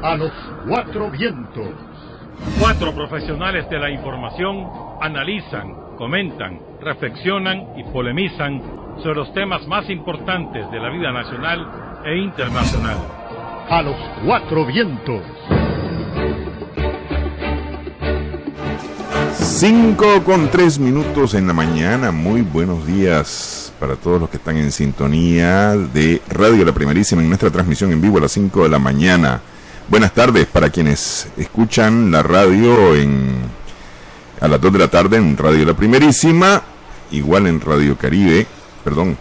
A los cuatro vientos. Cuatro profesionales de la información analizan, comentan, reflexionan y polemizan sobre los temas más importantes de la vida nacional e internacional. A los cuatro vientos. 5:03 en la mañana. Muy buenos días para todos los que están en sintonía de Radio La Primerísima en nuestra transmisión en vivo a las 5 de la mañana. Buenas tardes para quienes escuchan la radio a las 2 de la tarde en Radio La Primerísima, igual en Radio Caribe, perdón,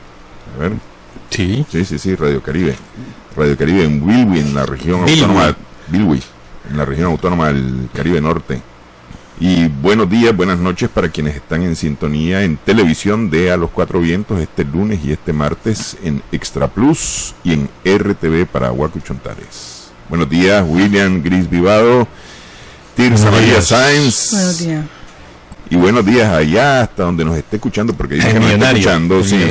a ver. Sí, Radio Caribe. Radio Caribe en Bilwi, en la región autónoma Bilwi, en la región autónoma del Caribe Norte. Y buenos días, buenas noches para quienes están en sintonía en televisión de A los Cuatro Vientos este lunes y este martes en Extra Plus y en RTV para Huacuchontares. Buenos días, William Gris Vivado, Tirsa María Sáenz. Buenos días. Y buenos días allá hasta donde nos esté escuchando, porque dice que nos está escuchando. Sí.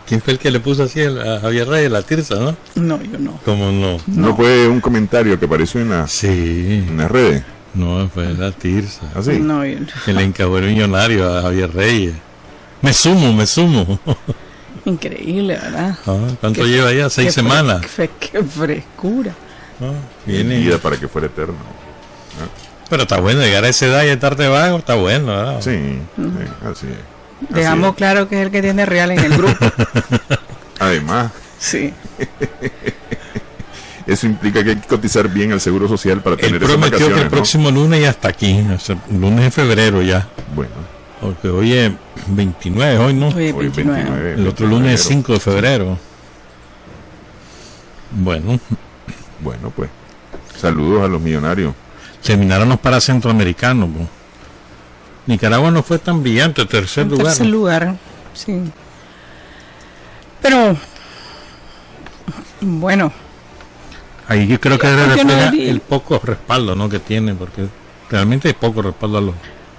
¿Quién fue el que le puso así a Javier Reyes la Tirsa, no? No, yo no. ¿Cómo no? ¿No fue un comentario que apareció en las redes? No, fue la Tirsa. ¿Ah, sí? No, yo no. Que le encabó el millonario a Javier Reyes. Me sumo. Increíble, ¿verdad? ¿Cuánto lleva ya? 6 semanas. Qué frescura. Viene vida para que fuera eterno. Pero está bueno, llegar a esa edad y estar debajo, está bueno, ¿verdad? Sí, así es. Dejamos claro que es el que tiene real en el grupo. Además. Sí. Eso implica que hay que cotizar bien al Seguro Social para tener esas vacaciones. Prometió que el próximo lunes ya está aquí, lunes de febrero ya. Bueno. Porque hoy es 29, hoy no. Hoy es 29. El otro lunes es 5 de febrero. Bueno, pues. Saludos a los millonarios. Terminaron para centroamericanos. Pues. Nicaragua no fue tan brillante, tercer lugar, sí. Pero, bueno. Ahí yo creo que refleja el poco respaldo, ¿no?, que tiene, porque realmente hay poco respaldo a los...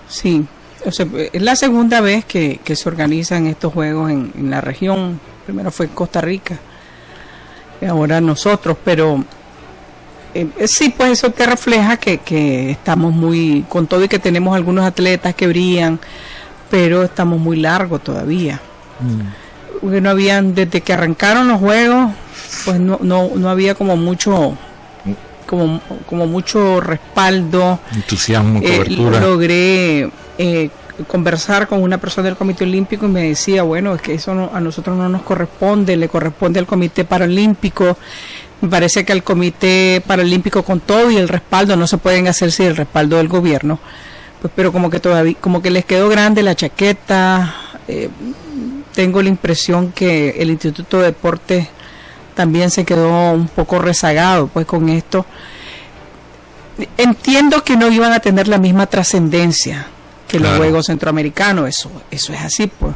Sí, o sea, es la segunda vez que se organizan estos juegos en la región. Primero fue en Costa Rica, y ahora nosotros, pero... sí, pues eso te refleja que estamos muy, con todo y que tenemos algunos atletas que brillan, pero estamos muy largos todavía. Porque no habían, desde que arrancaron los juegos, pues no había como mucho respaldo, entusiasmo, cobertura. Logré conversar con una persona del Comité Olímpico y me decía, bueno, es que eso a nosotros no nos corresponde, le corresponde al Comité Paralímpico. Me parece que al Comité Paralímpico, con todo y el respaldo, no se pueden hacer sin el respaldo del gobierno, pues, pero como que todavía, como que les quedó grande la chaqueta. Tengo la impresión que el Instituto de Deportes también se quedó un poco rezagado pues con esto. Entiendo que no iban a tener la misma trascendencia que los Juegos Centroamericanos, eso es así, pues,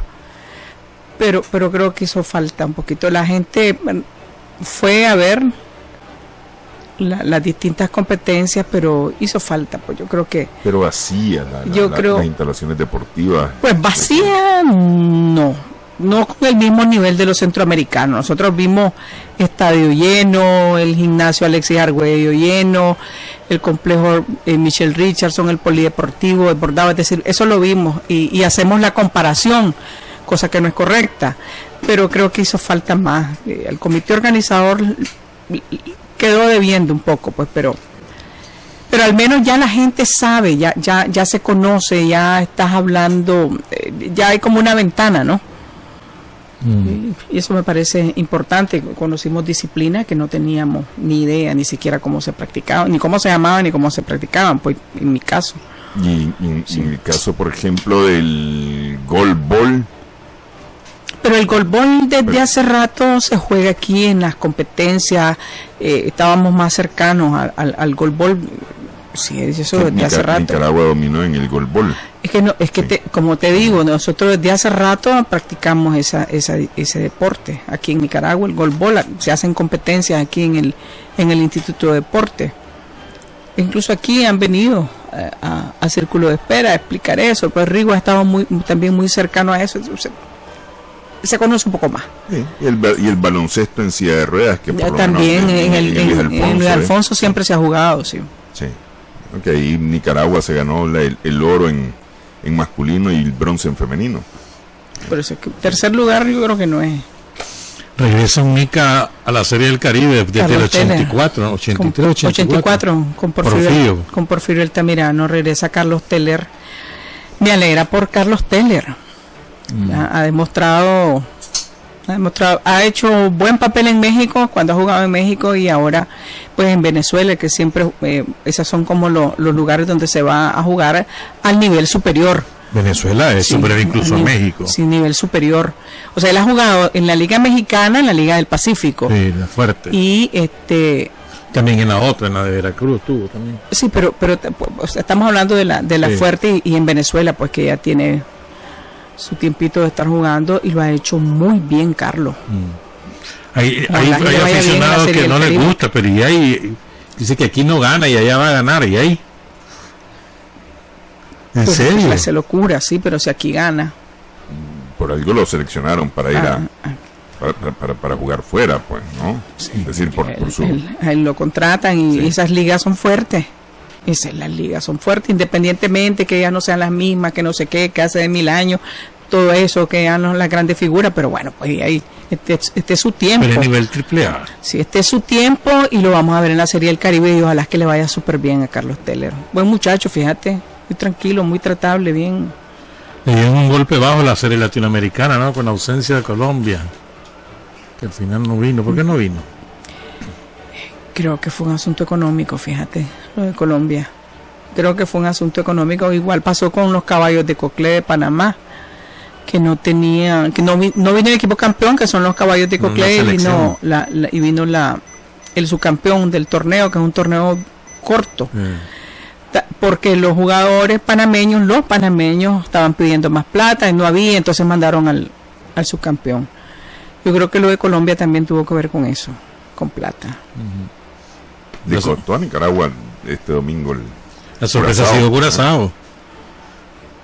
pero creo que hizo falta un poquito. La gente fue a ver las distintas competencias, pero hizo falta, pues yo creo que... Pero vacía las instalaciones deportivas. Pues vacía, no con el mismo nivel de los centroamericanos. Nosotros vimos estadio lleno, el gimnasio Alexis Argüello lleno, el complejo Michelle Richardson, el polideportivo desbordado, es decir, eso lo vimos y hacemos la comparación, cosa que no es correcta, pero creo que hizo falta más. El comité organizador quedó debiendo un poco, pues, pero al menos ya la gente sabe, ya se conoce, ya estás hablando, ya hay como una ventana, ¿no? Y eso me parece importante. Conocimos disciplinas que no teníamos ni idea, ni siquiera cómo se practicaban, ni cómo se llamaban, ni cómo se practicaban, pues en mi caso. Y en el caso, por ejemplo, del golbol. Pero el golbol desde hace rato se juega aquí en las competencias. Estábamos más cercanos al golbol. Sí, eso desde hace rato. Nicaragua dominó en el golbol. Como te digo, nosotros desde hace rato practicamos ese deporte. Aquí en Nicaragua, el golbol, se hacen competencias aquí en el Instituto de Deporte. Incluso aquí han venido a Círculo de Espera a explicar eso. Pues Rigo ha estado también muy cercano a eso. Entonces, se conoce un poco más. Sí, y el baloncesto en silla de ruedas, que por también lo menos en Luis Alfonso siempre se ha jugado, sí. Sí, ok, ahí Nicaragua se ganó el oro en masculino y el bronce en femenino. Por eso, tercer lugar yo creo que no es. Regresa un Nica a la Serie del Caribe desde el 84, 83, 84, con Porfirio Altamirano, regresa Carlos Teller. Me alegra por Carlos Teller. Ha demostrado, ha hecho buen papel en México cuando ha jugado en México y ahora pues en Venezuela, que siempre esos son como los lugares donde se va a jugar al nivel superior. Venezuela es superior incluso a México. Sí, nivel superior. O sea, él ha jugado en la Liga Mexicana, en la Liga del Pacífico. Sí, la fuerte. Y también en la otra, en la de Veracruz tuvo también. Sí, pero o sea, estamos hablando de la fuerte y en Venezuela, pues que ya tiene su tiempito de estar jugando y lo ha hecho muy bien, Carlos. Hay aficionados que no les gusta, pero y hay, dice que aquí no gana y allá va a ganar, y ahí. ¿En serio? Parece locura, sí, pero si aquí gana. Por algo lo seleccionaron para ir para jugar fuera, pues, ¿no? Sí, es decir, por su... Él lo contratan y esas ligas son fuertes. Las ligas son fuertes, independientemente que ya no sean las mismas, que no sé qué, que hace de 1000 años, todo eso, que ya no es la grande figura, pero bueno, pues ahí, este es su tiempo. Pero a nivel AAA. Sí, este es su tiempo y lo vamos a ver en la Serie del Caribe y ojalá que le vaya súper bien a Carlos Teller. Buen muchacho, fíjate, muy tranquilo, muy tratable, bien. Le dieron un golpe bajo la Serie Latinoamericana, ¿no? Con la ausencia de Colombia, que al final no vino. ¿Por qué no vino? Creo que fue un asunto económico, fíjate, lo de Colombia. Creo que fue un asunto económico. Igual pasó con los Caballos de Coclé de Panamá, que no tenían, que no vino el equipo campeón, que son los Caballos de Coclé, y vino el subcampeón del torneo, que es un torneo corto. Porque los jugadores panameños, estaban pidiendo más plata y no había, entonces mandaron al subcampeón. Yo creo que lo de Colombia también tuvo que ver con eso, con plata. Le costó a Nicaragua este domingo la sorpresa ha sido Curazao.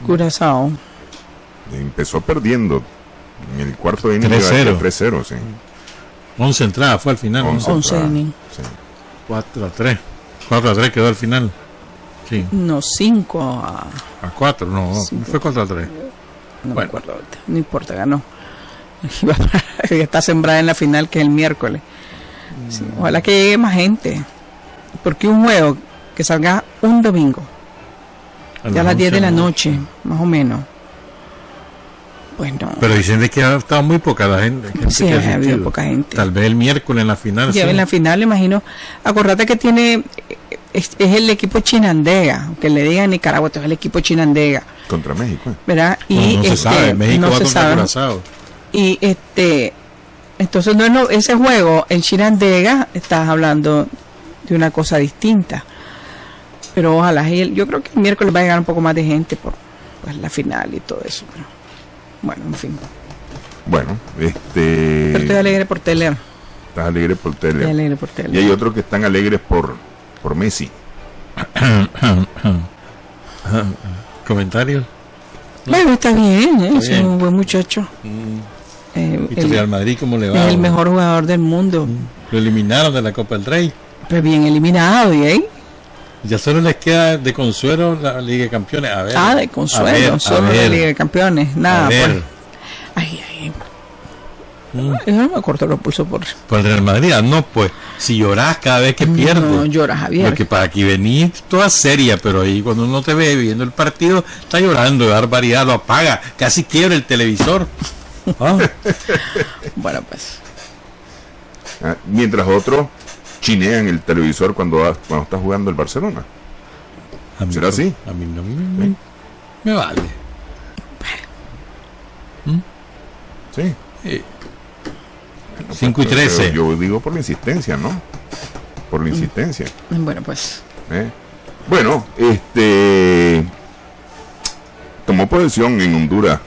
Curazao empezó perdiendo en el cuarto inning 3-0, sí. 11 entradas fue al final. 11 innings. Sí. 4-3 quedó al final. Sí. No, 5 a 4, no, fue 4-3. No me acuerdo, no importa, ganó. Está sembrada en la final, que es el miércoles. Sí, ojalá que llegue más gente, porque un juego que salga un domingo ya a las 10 de la noche, más o menos, pues no. Pero dicen de que ha estado muy poca la gente. Sí, ha habido poca gente. Tal vez el miércoles en la final. Ya en la final, imagino. Acordate que es el equipo Chinandega, que le digan Nicaragua, este es el equipo Chinandega contra México, ¿verdad? Y no se sabe, México no va se contra sabe. Curazao. Y entonces ese juego, el Chinandega, estás hablando de una cosa distinta. Pero ojalá, yo creo que el miércoles va a llegar un poco más de gente por pues, la final y todo eso. Pero, bueno, en fin. Bueno, Pero estoy alegre por Teller. Estás alegre por Teller. Estoy alegre por Teller. Y hay otros que están alegres por Messi. ¿Comentarios? Bueno, está bien, es un buen muchacho. ¿Y el Real Madrid cómo le va? Es el mejor jugador del mundo. Lo eliminaron de la Copa del Rey. Pues bien eliminado, ¿y ahí? Ya solo les queda de consuelo la Liga de Campeones. A ver. De consuelo, solo la Liga de Campeones. Nada, pues. Ay. Yo no me corto los pulsos por el Real Madrid. No, pues, si lloras cada vez que pierdes. No lloras, Javier. Porque para aquí venís toda seria, pero ahí cuando uno te ve viendo el partido, está llorando, de barbaridad, lo apaga, casi quiebra el televisor. Bueno, pues. Mientras otros chinean el televisor cuando está jugando el Barcelona. ¿Será así? A mí no me vale. Sí. 5-13. Yo digo por la insistencia, ¿no? Por la insistencia. Bueno, pues. Bueno, tomó posesión en Honduras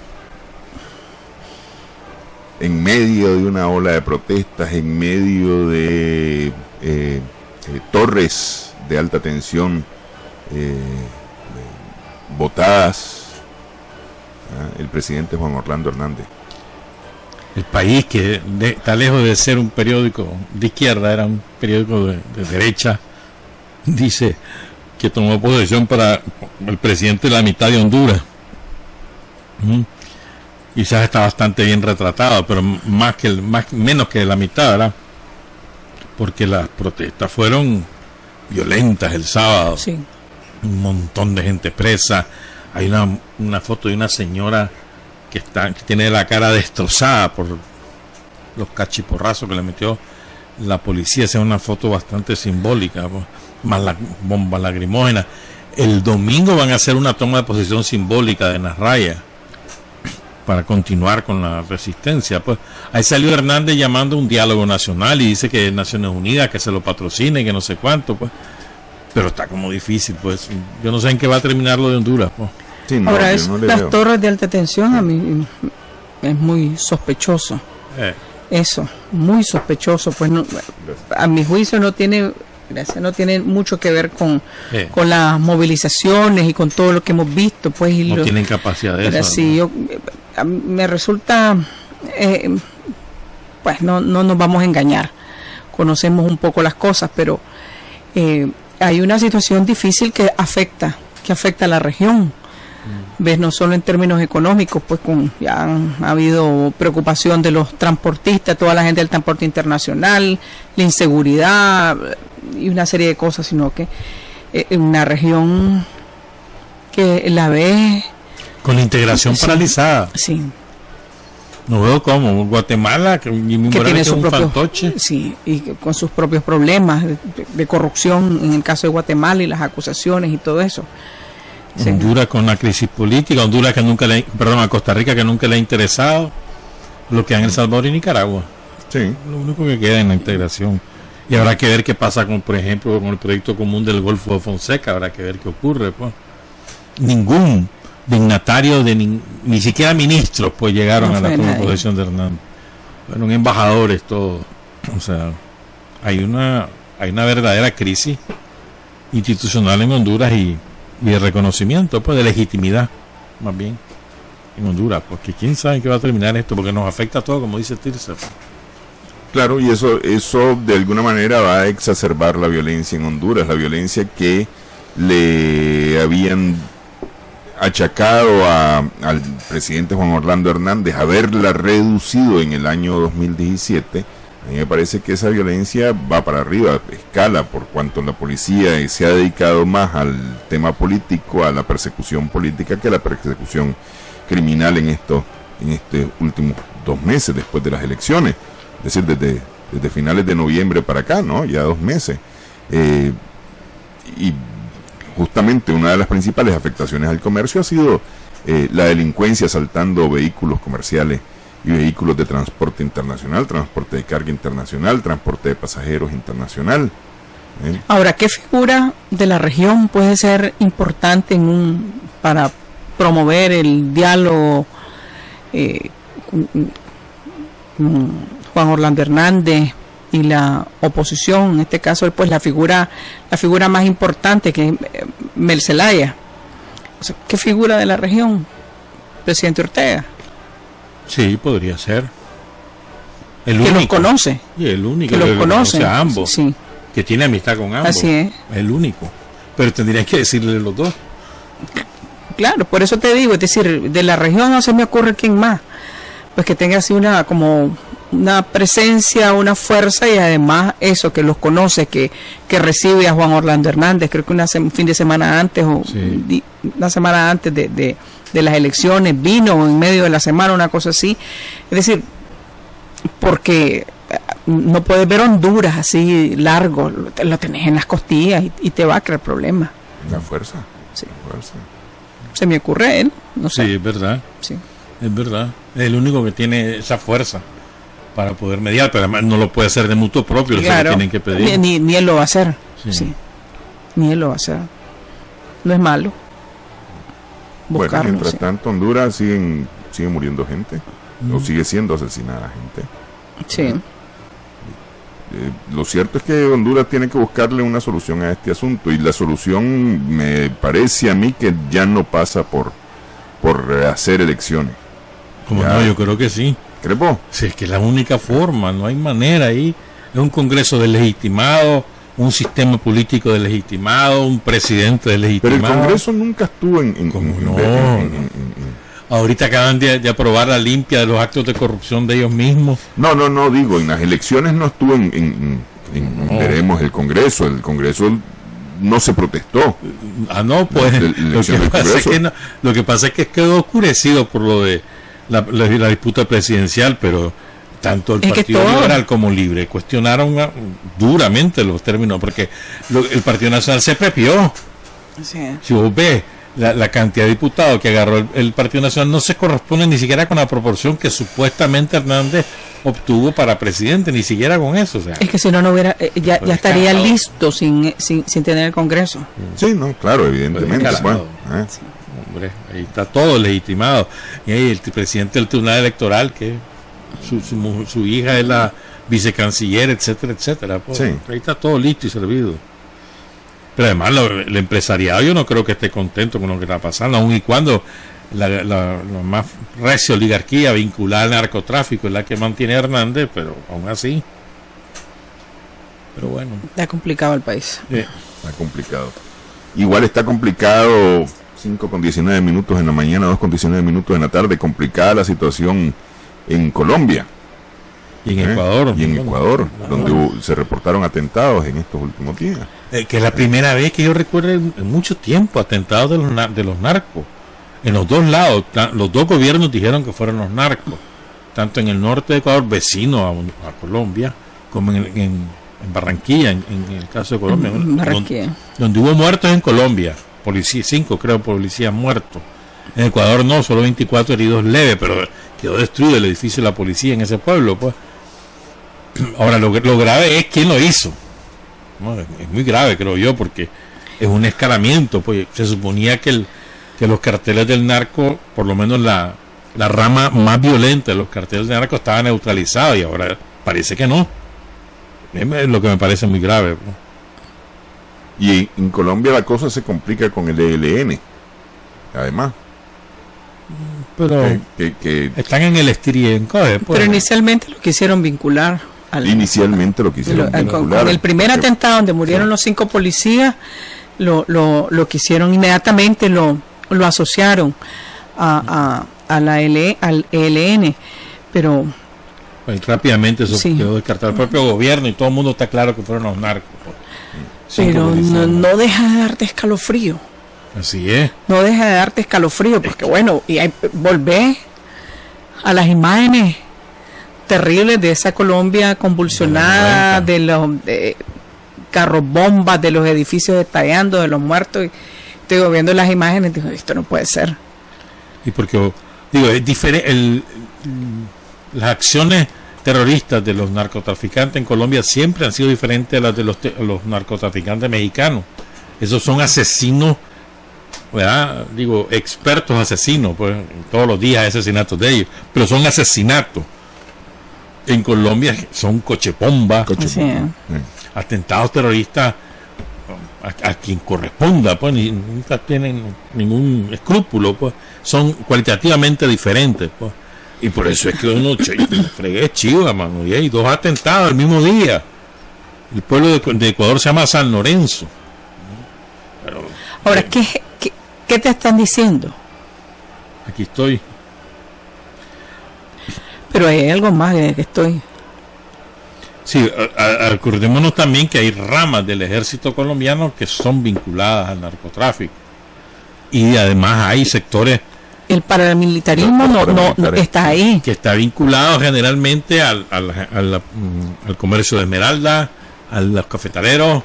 en medio de una ola de protestas, en medio de torres de alta tensión botadas, el presidente Juan Orlando Hernández. El País, que está lejos de ser un periódico de izquierda, era un periódico de derecha, dice que tomó posesión para el presidente de la mitad de Honduras. Quizás está bastante bien retratado, pero menos que la mitad, ¿verdad? Porque las protestas fueron violentas el sábado. Sí. Un montón de gente presa. Hay una foto de una señora que tiene la cara destrozada por los cachiporrazos que le metió la policía. Esa es una foto bastante simbólica, pues, más la bomba lacrimógena. El domingo van a hacer una toma de posesión simbólica de Nasralla para continuar con la resistencia. Pues ahí salió Hernández llamando a un diálogo nacional y dice que Naciones Unidas que se lo patrocine y que no sé cuánto, pues, pero está como difícil, pues. Yo no sé en qué va a terminar lo de Honduras, pues. Sí, no, ahora, las veo. torres de alta tensión a mí es muy sospechoso. Eso, muy sospechoso. Pues no, a mi juicio no tiene mucho que ver con las movilizaciones y con todo lo que hemos visto. Pues, y no tienen capacidad de eso. Sí, a mí me resulta, pues no nos vamos a engañar. Conocemos un poco las cosas, pero hay una situación difícil que afecta a la región. Ves, no solo en términos económicos, pues ya ha habido preocupación de los transportistas, toda la gente del transporte internacional, la inseguridad y una serie de cosas, sino que una región que la ve con la integración paralizada. Sí. No veo cómo Guatemala que tiene su propio fantoche. Sí, y con sus propios problemas de corrupción en el caso de Guatemala y las acusaciones y todo eso. Sí. Honduras con la crisis política, Honduras a Costa Rica que nunca le ha interesado, lo que hay en El Salvador y Nicaragua. Sí. Lo único que queda en la integración. Y habrá que ver qué pasa con, por ejemplo, con el proyecto común del Golfo de Fonseca, habrá que ver qué ocurre, pues. Ningún dignatario ni siquiera ministros pues llegaron a la toma de posesión de Hernández. Fueron embajadores todos. O sea, hay una verdadera crisis institucional en Honduras y de reconocimiento, pues de legitimidad, más bien, en Honduras, porque quién sabe qué va a terminar esto, porque nos afecta a todo, como dice Tirsa. Claro, y eso de alguna manera va a exacerbar la violencia en Honduras, la violencia que le habían achacado al presidente Juan Orlando Hernández, haberla reducido en el año 2017. A mí me parece que esa violencia va para arriba, escala, por cuanto la policía se ha dedicado más al tema político, a la persecución política, que a la persecución criminal en estos últimos 2 meses después de las elecciones. Es decir, desde finales de noviembre para acá, ¿no? Ya 2 meses. Y justamente una de las principales afectaciones al comercio ha sido la delincuencia asaltando vehículos comerciales y vehículos de transporte internacional, transporte de carga internacional, transporte de pasajeros internacional. Ahora, ¿qué figura de la región puede ser importante para promover el diálogo Juan Orlando Hernández y la oposición? En este caso, pues la figura más importante, que es Mel Zelaya. O sea, ¿qué figura de la región? Presidente Ortega. Sí, podría ser. El que único. Los conoce. Sí, el único. Que los conoce a ambos. Sí. Que tiene amistad con ambos. Así es. El único. Pero tendría que decirle los dos. Claro, por eso te digo, es decir, de la región no se me ocurre quién más. Pues que tenga así una presencia, una fuerza, y además eso, que los conoce, que recibe a Juan Orlando Hernández. Creo que un fin de semana antes una semana antes de las elecciones vino, en medio de la semana, una cosa así. Es decir, porque no puedes ver Honduras así largo, lo tenés en las costillas y te va a crear problemas. La fuerza. Sí. La fuerza. Se me ocurre él, no sé. Sí, es verdad. Sí. Es verdad. Es el único que tiene esa fuerza para poder mediar, pero además no lo puede hacer de mutuo propio, claro, tienen que pedir. Ni él lo va a hacer. Sí. Sí. Ni él lo va a hacer. No es malo. Buscarlo, Bueno, mientras sí. tanto, Honduras sigue muriendo gente, o sigue siendo asesinada gente. Sí. Lo cierto es que Honduras tiene que buscarle una solución a este asunto, y la solución me parece a mí que ya no pasa por hacer elecciones. Como ya, no, yo creo que sí. ¿Crepo? Sí, es que es la única forma, no hay manera ahí. Es un Congreso deslegitimado, un sistema político deslegitimado, un presidente Pero deslegitimado. el Congreso nunca estuvo ¿Cómo no? Ahorita acaban de aprobar la limpia de los actos de corrupción de ellos mismos. No, digo, en las elecciones no estuvo veremos el Congreso no se protestó. No, pues lo que pasa es que quedó oscurecido por lo de la disputa presidencial, pero tanto el Partido Liberal como Libre cuestionaron duramente los términos, porque el Partido Nacional se prepió. Sí. Si vos ves la cantidad de diputados que agarró el Partido Nacional, no se corresponde ni siquiera con la proporción que supuestamente Hernández obtuvo para presidente, ni siquiera con eso. O sea, es que si no hubiera, ya estaría listo sin tener el Congreso. Sí, no, claro, evidentemente. Bueno, sí. Hombre, ahí está todo legitimado. Y ahí el presidente del Tribunal Electoral, que su hija es la vicecanciller, etcétera, etcétera. Pues, sí. Ahí está todo listo y servido. Pero además el empresariado yo no creo que esté contento con lo que está pasando, aun y cuando la más recia oligarquía vinculada al narcotráfico es la que mantiene a Hernández, pero aún así. Pero bueno. Está complicado el país. Sí. Está complicado. Igual está complicado 5:19 en la mañana, 2:19 en la tarde, complicada la situación en Colombia. Y en Ecuador. Y en Ecuador, donde se reportaron atentados en estos últimos días. Que es la primera vez que yo recuerdo en mucho tiempo atentados de los narcos. En los dos lados, los dos gobiernos dijeron que fueron los narcos. Tanto en el norte de Ecuador, vecino a Colombia, como en Barranquilla, en el caso de Colombia. Donde hubo muertos en Colombia. 5 policías muertos. En Ecuador no, solo 24 heridos leves, pero quedó destruido el edificio de la policía en ese pueblo, pues. Ahora, lo grave es quién lo hizo. No, es muy grave, creo yo, porque es un escalamiento. Pues se suponía que los carteles del narco, por lo menos la rama más violenta de los carteles del narco, estaba neutralizada, y ahora parece que no. Es lo que me parece muy grave, pues. Y en Colombia la cosa se complica con el ELN, además. Pero que están en el estirien. Pero inicialmente lo quisieron vincular. Con el primer atentado donde murieron los 5 policías, lo quisieron inmediatamente, lo asociaron al ELN, pero rápidamente eso quedó descartado el propio gobierno, y todo el mundo está claro que fueron los narcos. Pero no deja de darte escalofrío. Así es. No deja de darte escalofrío, porque bueno, y volvé a las imágenes terribles de esa Colombia convulsionada, de los carros bombas, de los edificios estallando, de los muertos. Y estoy viendo las imágenes y digo, esto no puede ser. Y porque, digo, es diferente. Las acciones terroristas de los narcotraficantes en Colombia siempre han sido diferentes a las de los narcotraficantes mexicanos. Esos son asesinos, ¿verdad? Digo, expertos asesinos, pues todos los días hay asesinatos de ellos, pero son asesinatos. En Colombia son cochepomba, atentados terroristas a quien corresponda, pues nunca tienen ningún escrúpulo, pues son cualitativamente diferentes, pues. Y por eso es que uno fregué chiva, mano, y hay 2 atentados el mismo día. El pueblo de Ecuador se llama San Lorenzo. Pero, ahora, ¿qué te están diciendo? Aquí estoy. Pero hay algo más que estoy. Sí, acordémonos también que hay ramas del ejército colombiano que son vinculadas al narcotráfico. Y además hay sectores. El paramilitarismo no está ahí. Que está vinculado generalmente al comercio de esmeralda, a los cafetaleros.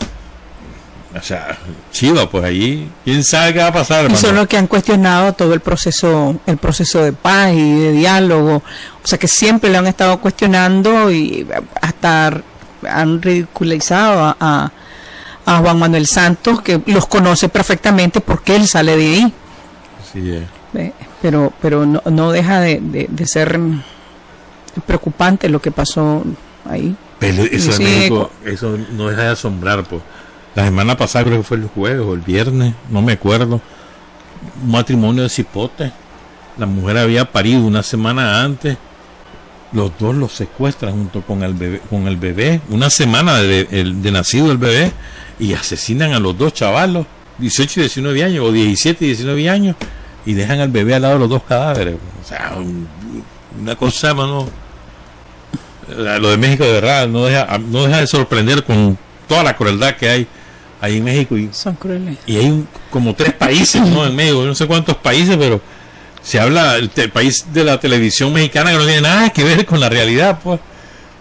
O sea, chido, pues ahí, quién sabe qué va a pasar, hermano. Y son los que han cuestionado todo el proceso de paz y de diálogo. O sea, que siempre lo han estado cuestionando y hasta han ridiculizado a Juan Manuel Santos, que los conoce perfectamente porque él sale de ahí. Sí, pero no deja de ser preocupante lo que pasó ahí. Pero eso no deja de asombrar, pues. La semana pasada, creo que fue el jueves o el viernes, no me acuerdo, un matrimonio de cipote. La mujer había parido una semana antes los dos los secuestran junto con el bebé, una semana de nacido el bebé, y asesinan a los dos chavalos, 18 y 19 años, o 17 y 19 años, y dejan al bebé al lado de los dos cadáveres. O sea, una cosa, mano. Lo de México de verdad no deja de sorprender con toda la crueldad que hay ahí en México. Son crueles. Y hay como 3 países, ¿no? En México, no sé cuántos países, pero se habla el país de la televisión mexicana que no tiene nada que ver con la realidad, pues.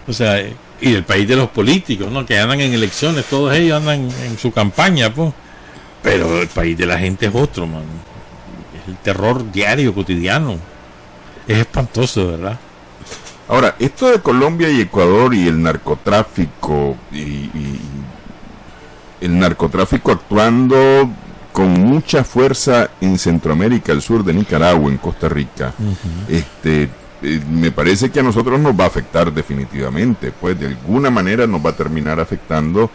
O sea, y el país de los políticos, ¿no? Que andan en elecciones, todos ellos andan en su campaña, pues. Pero el país de la gente es otro, man. Es el terror diario, cotidiano. Es espantoso, ¿verdad? Ahora, esto de Colombia y Ecuador y el narcotráfico y el narcotráfico actuando con mucha fuerza en Centroamérica, al sur de Nicaragua, en Costa Rica, me parece que a nosotros nos va a afectar definitivamente, pues de alguna manera nos va a terminar afectando,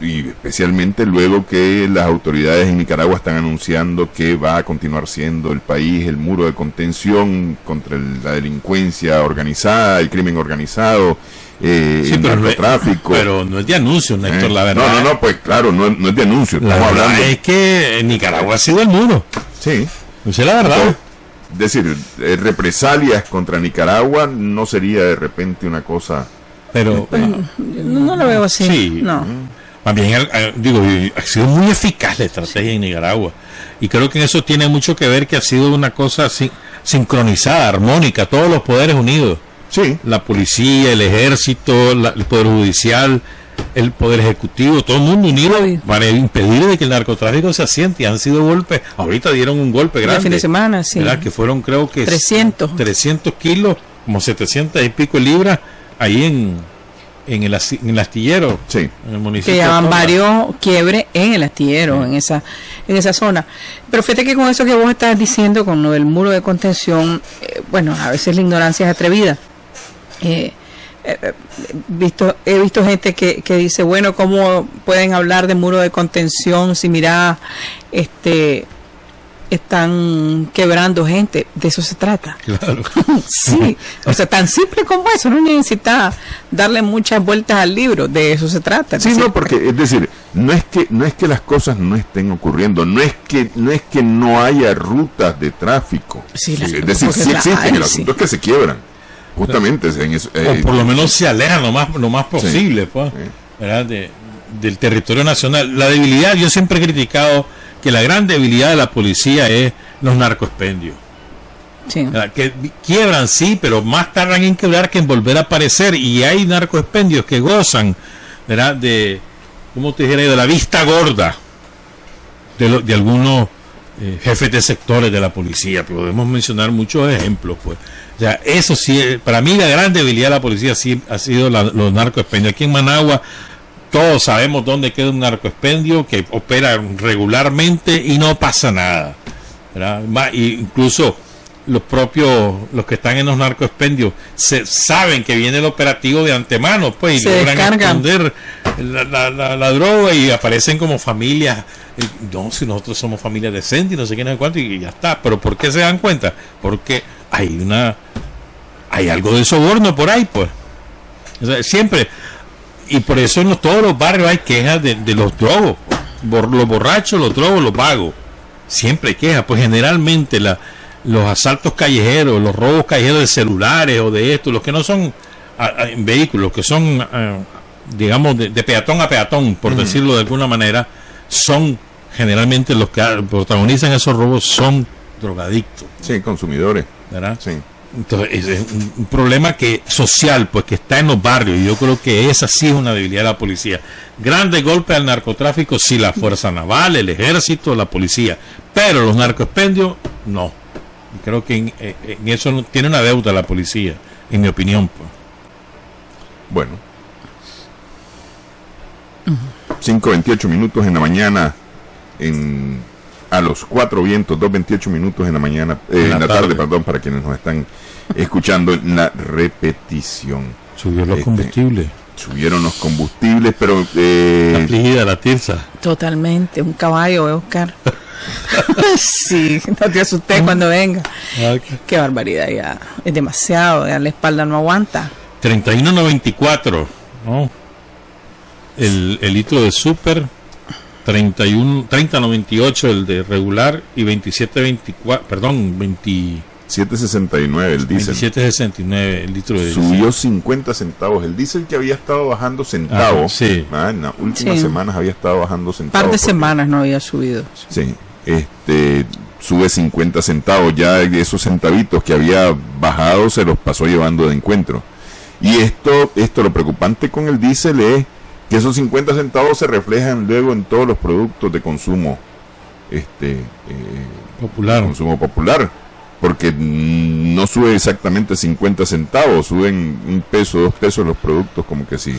y especialmente luego que las autoridades en Nicaragua están anunciando que va a continuar siendo el país el muro de contención contra la delincuencia organizada, el crimen organizado, el narcotráfico. Pero no es de anuncio, Néstor, la verdad. No, pues claro, no es de anuncio. La verdad es que Nicaragua ha sido el muro. Sí. No sé la verdad. Es decir, represalias contra Nicaragua no sería de repente una cosa... Pero no lo veo así. Sí. No. Más bien, ha sido muy eficaz la estrategia en Nicaragua. Y creo que en eso tiene mucho que ver que ha sido una cosa sincronizada, armónica, todos los poderes unidos. Sí. La policía, el ejército, el poder judicial, el poder ejecutivo, todo el mundo unido para impedir de que el narcotráfico se asiente. Han sido golpes. Ahorita dieron un golpe grande. El fin de semana, sí. ¿Verdad? Que fueron, creo que 300 kilos, como 700 y pico libras, ahí en el astillero, sí, en el municipio. Que llaman varios quiebres en el astillero, sí, en esa zona. Pero fíjate que con eso que vos estás diciendo, con lo del muro de contención, bueno, a veces la ignorancia es atrevida. He visto gente que dice, bueno, ¿cómo pueden hablar de muro de contención si mira, están quebrando gente? De eso se trata. Claro. Sí, o sea, tan simple como eso, no necesita darle muchas vueltas al libro, de eso se trata. Sí, no, porque es decir, no es que las cosas no estén ocurriendo, no es que no haya rutas de tráfico. Sí, es decir, sí existen, el asunto es que se quiebran. Justamente en eso, o por lo menos se alejan lo más posible, pues, ¿verdad? Del territorio nacional. La debilidad, yo siempre he criticado que la gran debilidad de la policía es los narcoexpendios. Sí. Que quiebran, sí, pero más tardan en quebrar que en volver a aparecer. Y hay narcoexpendios que gozan, ¿verdad? De, ¿cómo te dijera? De la vista gorda de algunos jefes de sectores de la policía. Podemos mencionar muchos ejemplos, pues. O sea, eso sí, para mí la gran debilidad de la policía sí ha sido los narcoexpendios. Aquí en Managua todos sabemos dónde queda un narcoexpendio que opera regularmente y no pasa nada, ¿verdad? Incluso los que están en los narcoexpendios saben que viene el operativo de antemano, pues, y logran esconder la droga y aparecen como familias. No, si nosotros somos familias decentes y no sé qué, no sé cuánto, y ya está. Pero ¿por qué se dan cuenta? Porque hay algo de soborno por ahí, pues. O sea, siempre. Y por eso en todos los barrios hay quejas de los drogos, los borrachos, los drogos, los vagos. Siempre hay quejas, pues generalmente los asaltos callejeros, los robos callejeros de celulares o de esto, los que no son vehículos, que son, digamos, de peatón a peatón, por decirlo de alguna manera, son generalmente los que protagonizan esos robos, son drogadictos. Sí, consumidores. ¿Verdad? Sí. Entonces es un problema social, pues, que está en los barrios, y yo creo que esa sí es una debilidad de la policía. Grandes golpes al narcotráfico, sí, la fuerza naval, el ejército, la policía, pero los narcoexpendios, no. Y creo que en eso tiene una deuda la policía, en mi opinión, pues. Bueno, 5:28 minutos en la mañana, a los 4 vientos, 2:28 minutos en la mañana, en la tarde, perdón, para quienes nos están escuchando en la repetición. Subió los combustibles. Subieron los combustibles, pero... Afligida la Tirsa. Totalmente, un caballo, Oscar. Sí, no te asustes cuando venga. Okay. Qué barbaridad, ya es demasiado, ya la espalda no aguanta. 31.94, ¿no? El litro de super, 30.98 el de regular y 7.69 el diésel. 27.69 el litro de Subió diésel. 50 centavos. El diésel que había estado bajando centavos. Sí. En las últimas semanas había estado bajando Un centavos. par de semanas no había subido. Sí. Sube 50 centavos. Ya esos centavitos que había bajado se los pasó llevando de encuentro. Y esto lo preocupante con el diésel es que esos 50 centavos se reflejan luego en todos los productos de consumo Popular. consumo popular, porque no sube exactamente 50 centavos, suben 1 peso, 2 pesos los productos, como que si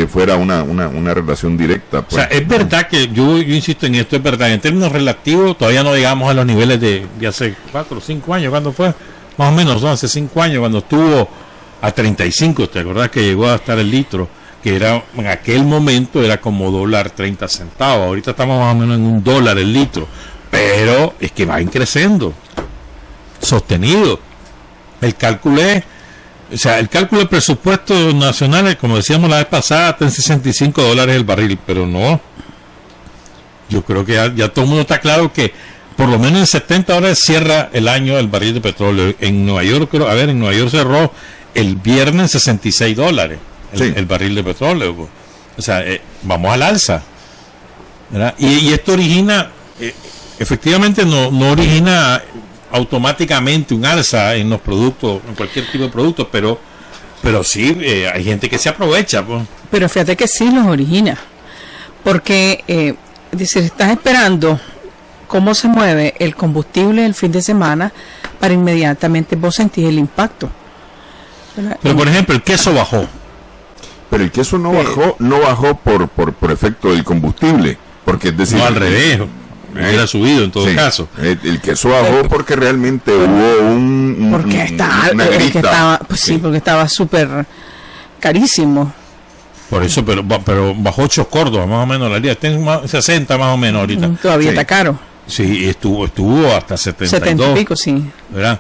fuera una relación directa, pues. O sea, es verdad que yo insisto en esto, es verdad, en términos relativos todavía no llegamos a los niveles de hace 4 o 5 años, ¿cuándo fue? Más o menos, ¿no? Hace 5 años, cuando estuvo a 35, ¿te acordás que llegó a estar el litro? Que era, en aquel momento era como $1.30. Ahorita estamos más o menos en $1 el litro. Pero es que va creciendo. Sostenido. El cálculo es, o sea, el cálculo del presupuesto nacional, como decíamos la vez pasada, está en $65 el barril, pero no. Yo creo que ya todo el mundo está claro que por lo menos en $70 cierra el año el barril de petróleo. En Nueva York, en Nueva York cerró el viernes $66 el barril de petróleo. O sea, vamos al alza, ¿verdad? Y esto origina, efectivamente no origina automáticamente un alza en los productos, en cualquier tipo de producto, pero sí hay gente que se aprovecha, pues. Pero fíjate que sí los origina, porque decir, estás esperando cómo se mueve el combustible el fin de semana para inmediatamente vos sentís el impacto, ¿verdad? Pero por ejemplo el queso bajó. Pero el queso no bajó por efecto del combustible, porque es decir, No, al revés, hubiera subido en todo caso. El queso bajó porque realmente hubo una grita. Porque estaba súper carísimo. Por eso, pero bajó 8 Córdoba, más o menos la línea, está en 60 más o menos ahorita. Todavía está caro. Sí, estuvo hasta 72. 70 y pico, sí. ¿Verdad?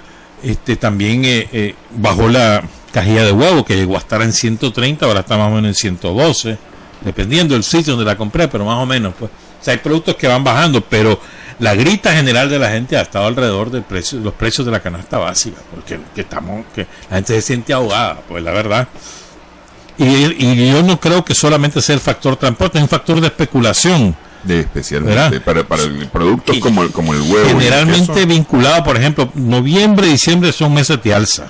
También bajó la cajilla de huevo, que llegó a estar en 130, ahora está más o menos en 112, dependiendo del sitio donde la compré, pero más o menos, pues. O sea, hay productos que van bajando, pero la grita general de la gente ha estado alrededor del precio, los precios de la canasta básica, porque que la gente se siente ahogada, pues la verdad. Y yo no creo que solamente sea el factor transporte, es un factor de especulación. Especialmente para productos como el huevo. Generalmente vinculado, por ejemplo, noviembre y diciembre son meses de alza,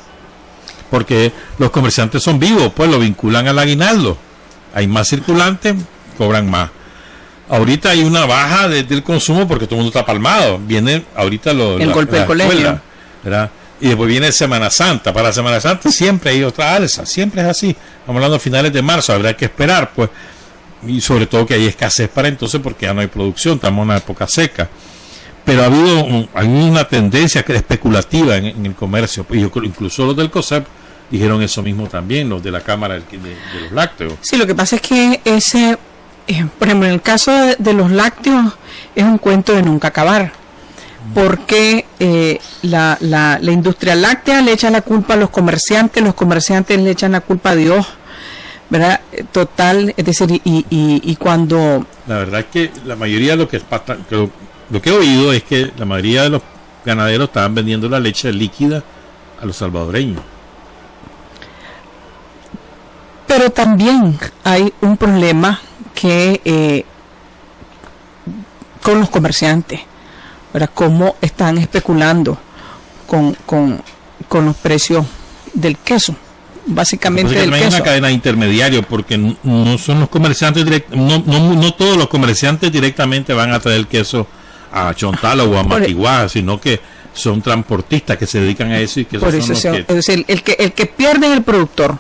porque los comerciantes son vivos, pues lo vinculan al aguinaldo. Hay más circulantes, cobran más. Ahorita hay una baja del consumo porque todo el mundo está palmado. Viene ahorita el golpe del colegio, ¿verdad? Y después viene Semana Santa. Para Semana Santa siempre hay otra alza, siempre es así. Estamos hablando de finales de marzo, habrá que esperar, pues. Y sobre todo que hay escasez para entonces porque ya no hay producción, estamos en una época seca. Pero hay una tendencia especulativa en el comercio. Y yo creo, incluso los del COSEP dijeron eso mismo también, los de la Cámara de los Lácteos. Sí, lo que pasa es que por ejemplo, en el caso de los lácteos es un cuento de nunca acabar, porque la industria láctea le echa la culpa a los comerciantes le echan la culpa a Dios, ¿verdad? Total, es decir, y cuando... La verdad es que la mayoría de lo que he oído es que la mayoría de los ganaderos estaban vendiendo la leche líquida a los salvadoreños. Pero también hay un problema que con los comerciantes, ¿verdad? Cómo están especulando con los precios del queso, básicamente del queso. Hay una cadena intermediaria, porque no son los comerciantes no todos los comerciantes directamente van a traer el queso a Chontala o a Matiguá, sino que son transportistas que se dedican a eso y que por eso son los que... Es decir, el que pierde es el productor,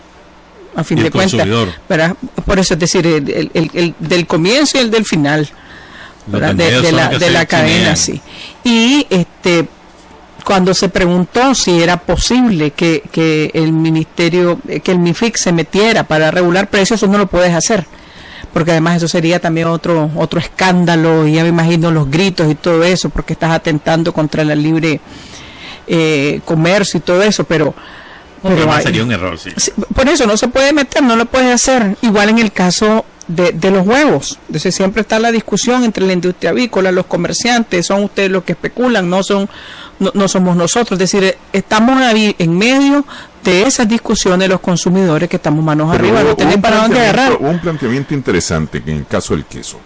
a fin de cuentas, ¿verdad? Por eso es decir, el del comienzo y el del final, ¿verdad? de la cadena, sí. Y cuando se preguntó si era posible que el ministerio, que el MIFIC se metiera para regular precios, eso no lo puedes hacer, porque además eso sería también otro escándalo, y ya me imagino los gritos y todo eso, porque estás atentando contra la libre comercio y todo eso, pero además sería un error, sí. Por eso no se puede meter, no lo puedes hacer. Igual en el caso de los huevos, entonces siempre está la discusión entre la industria avícola, los comerciantes, son ustedes los que especulan, no somos nosotros. Es decir, estamos ahí en medio de esas discusiones, los consumidores, que estamos manos arriba, no tenemos para dónde agarrar. Hubo un planteamiento interesante que en el caso del queso,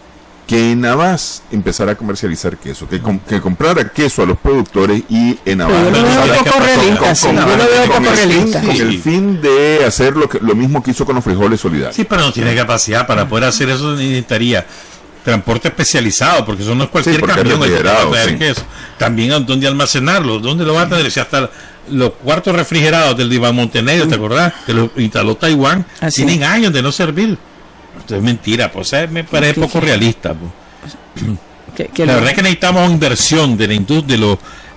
que Enavás empezara a comercializar queso, que comprara queso a los productores, y Enavás yo lo veo poco realista, sí, yo lo veo poco realista. Con el fin de hacer lo mismo que hizo con los frijoles solidarios. Sí, pero no tiene capacidad para poder hacer eso. Necesitaría transporte especializado, porque eso no es cualquier camión el que va a traer queso. También donde almacenarlo, dónde lo va a tener. Si hasta los cuartos refrigerados del Iván Montenegro, ¿te acordás? Que lo instaló Taiwán, tienen años de no servir. Esto es mentira, pues me parece poco realista. Pues. La verdad es que necesitamos inversión de la industria,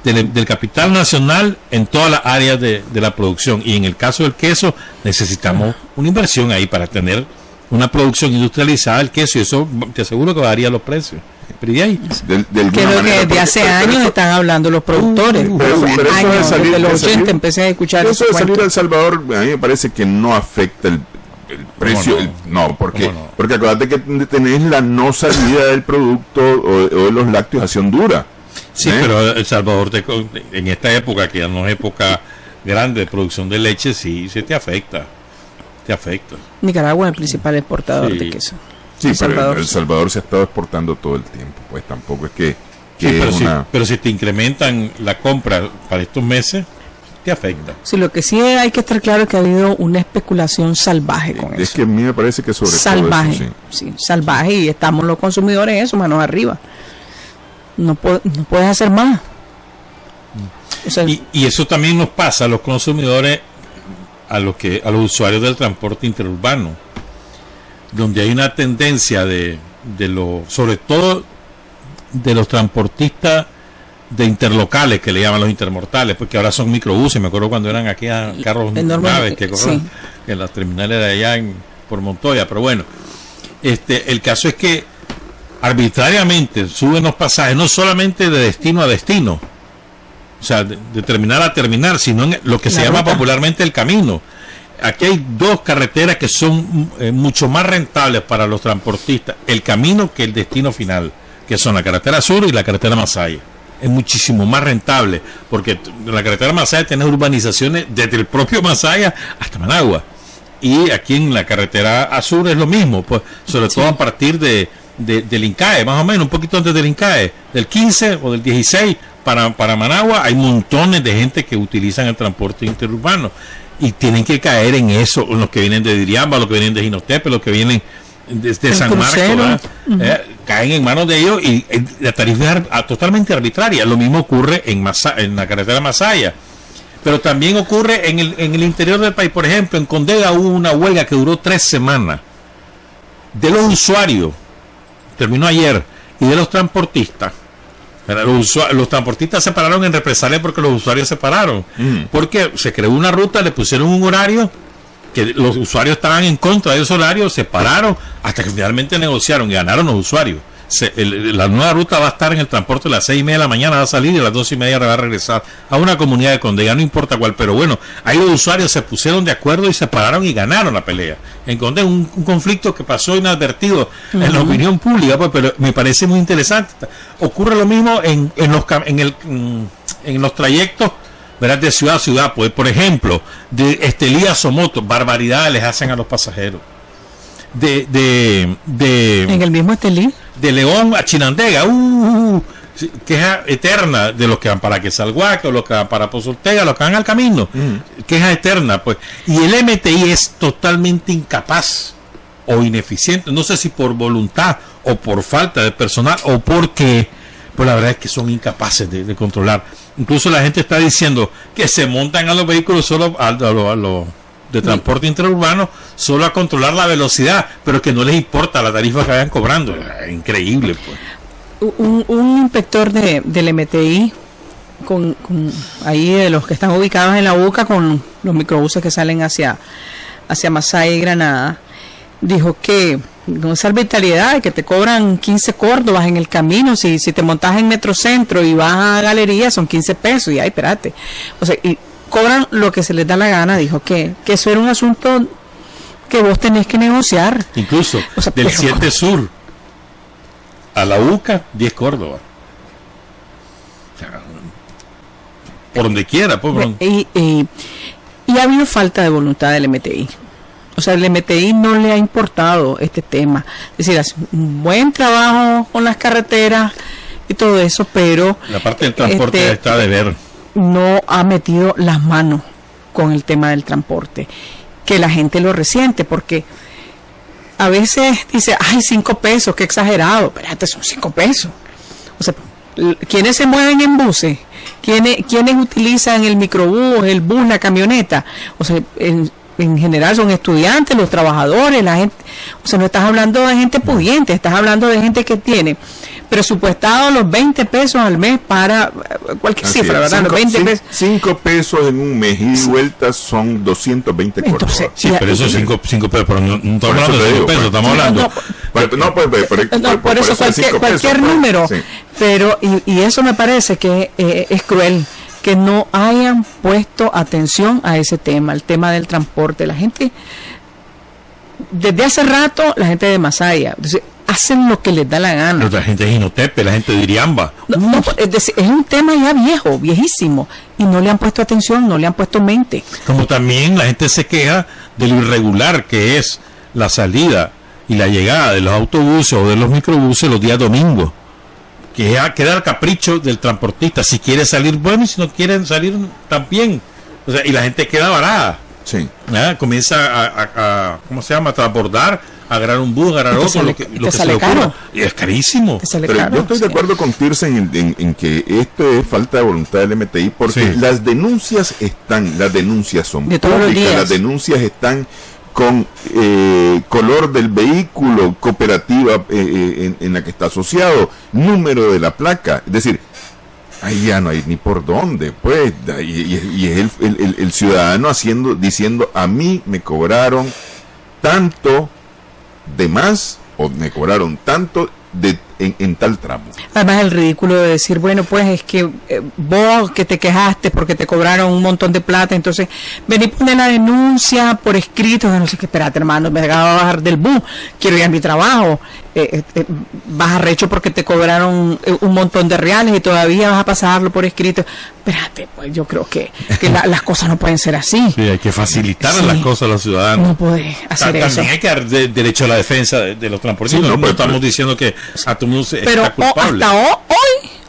del capital nacional en todas las áreas de la producción, y en el caso del queso necesitamos una inversión ahí para tener una producción industrializada del queso, y eso te aseguro que varía los precios. Pero de ahí, creo que desde hace años están hablando los productores. Pero años, desde los 80 empecé a escuchar eso de salir a El Salvador. A mí me parece que no afecta el precio. Porque acuérdate que tenés la no salida del producto o de los lácteos a acción dura. Sí, pero El Salvador en esta época, que ya no es época grande de producción de leche, sí se te afecta. Nicaragua es el principal exportador de queso. Sí, pero El Salvador se ha estado exportando todo el tiempo, pues tampoco es que pero si te incrementan la compra para estos meses, te afecta. Sí, lo que sí hay que estar claro es que ha habido una especulación salvaje con eso. Es que a mí me parece que sobre salvaje, todo eso, sí, salvaje, y estamos los consumidores en eso, manos arriba. No puedes hacer más. O sea, y eso también nos pasa a los consumidores, a los usuarios del transporte interurbano, donde hay una tendencia sobre todo de los transportistas de interlocales, que le llaman los intermortales, porque ahora son microbuses. Me acuerdo cuando eran aquí carros naves que corren en las terminales de allá por Montoya. Pero bueno, el caso es que arbitrariamente suben los pasajes, no solamente de destino a destino, o sea, de terminal a terminal, sino en lo que se llama popularmente el camino. Aquí hay dos carreteras que son mucho más rentables para los transportistas, el camino que el destino final, que son la carretera sur y la carretera Masaya. Es muchísimo más rentable, porque la carretera Masaya tiene urbanizaciones desde el propio Masaya hasta Managua, y aquí en la carretera sur es lo mismo, pues sobre todo a partir del Incae, más o menos, un poquito antes del Incae, del 15 o del 16 para Managua, hay montones de gente que utilizan el transporte interurbano, y tienen que caer en eso, los que vienen de Diriamba, los que vienen de Jinotepe, los que vienen de San Marcos, caen en manos de ellos, y la tarifa es totalmente arbitraria. Lo mismo ocurre en la carretera Masaya, pero también ocurre en el interior del país. Por ejemplo, en Condega hubo una huelga que duró 3 semanas de los usuarios, terminó ayer, y de los transportistas. Los transportistas se pararon en represalia porque los usuarios se pararon, porque se creó una ruta, le pusieron un horario que los usuarios estaban en contra de ese horario, se pararon hasta que finalmente negociaron y ganaron los usuarios. La nueva ruta va a estar en el transporte a las 6:30 de la mañana, va a salir, y a las 2:30 va a regresar a una comunidad de Condega, no importa cuál, pero bueno, ahí los usuarios se pusieron de acuerdo y se pararon y ganaron la pelea. Encontré un conflicto que pasó inadvertido en la opinión pública, pues, pero me parece muy interesante. Ocurre lo mismo en los trayectos, ¿verdad?, de ciudad a ciudad. Pues, por ejemplo, de Estelí a Somoto, barbaridades les hacen a los pasajeros. En el mismo Estelí, de León a Chinandega, queja eterna de los que van para Quesalhuaca, o los que van para Pozo Ortega, los que van al camino, queja eterna, pues. Y el MTI es totalmente incapaz o ineficiente, no sé si por voluntad o por falta de personal o porque, pues la verdad es que son incapaces de controlar. Incluso la gente está diciendo que se montan a los vehículos solo a los de transporte interurbano, solo a controlar la velocidad, pero que no les importa la tarifa que vayan cobrando. Increíble, pues. Un inspector del MTI con ahí de los que están ubicados en la UCA, con los microbuses que salen hacia Masaya y Granada, dijo que con esa arbitrariedad de que te cobran 15 córdobas en el camino, si te montas en Metrocentro y vas a Galería son 15 pesos, y ay, espérate, o sea, y cobran lo que se les da la gana. Dijo que eso era un asunto que vos tenés que negociar. Incluso, o sea, del 7 Sur a la UCA, 10 córdobas. O sea, por donde quiera. Y ha habido falta de voluntad del MTI. O sea, el MTI no le ha importado este tema. Es decir, hace un buen trabajo con las carreteras y todo eso, pero la parte del transporte está de ver. No ha metido las manos con el tema del transporte, que la gente lo resiente, porque a veces dice, ay, 5 pesos, qué exagerado. Espérate, son 5 pesos. O sea, ¿quiénes se mueven en buses? ¿Quiénes utilizan el microbús, el bus, la camioneta? O sea, en general son estudiantes, los trabajadores, la gente. O sea, no estás hablando de gente pudiente, estás hablando de gente que tiene presupuestado los 20 pesos al mes para cualquier cifra, ¿verdad? Los 20 pesos. 5 pesos en un mes y vueltas son 220 córdobas. Sí, pero esos 5 pesos, pero no estamos hablando de 5 pesos, estamos hablando. Por eso cualquier número. Sí. Pero, y eso me parece que es cruel, que no hayan puesto atención a ese tema, el tema del transporte. La gente, desde hace rato, la gente de Masaya, hacen lo que les da la gana. Pero la gente de Jinotepe, la gente de Iriamba. Es un tema ya viejo, viejísimo, y no le han puesto atención, no le han puesto mente. Como también la gente se queja de lo irregular que es la salida y la llegada de los autobuses o de los microbuses los días domingos, que queda al capricho del transportista. Si quiere salir, bueno, y si no quieren salir, también. O sea, y la gente queda varada. Sí. Comienza a ¿cómo se llama? A transbordar, a agarrar un bus, agarrar otro, lo que se le ocurra. Y es carísimo. Pero yo estoy de acuerdo con Tirsa en que esto es falta de voluntad del MTI, porque las denuncias son de todos los días. Las denuncias están con color del vehículo, cooperativa en la que está asociado, número de la placa, es decir, ahí ya no hay ni por dónde, pues, y es el ciudadano diciendo, a mí me cobraron tanto de más, o me cobraron tanto en tal tramo. Además el ridículo de decir, bueno, pues es que vos que te quejaste porque te cobraron un montón de plata, entonces vení, poner la denuncia por escrito, no sé qué, espérate hermano, me acabo de bajar del bus, quiero ir a mi trabajo, vas arrecho porque te cobraron un montón de reales y todavía vas a pasarlo por escrito. Espérate, pues yo creo que las cosas no pueden ser así. Sí, hay que facilitar las cosas a los ciudadanos. No puede hacer eso. También hay que dar derecho a la defensa de los transportistas. Sí, no estamos diciendo que a todo mundo pero está culpable. Hasta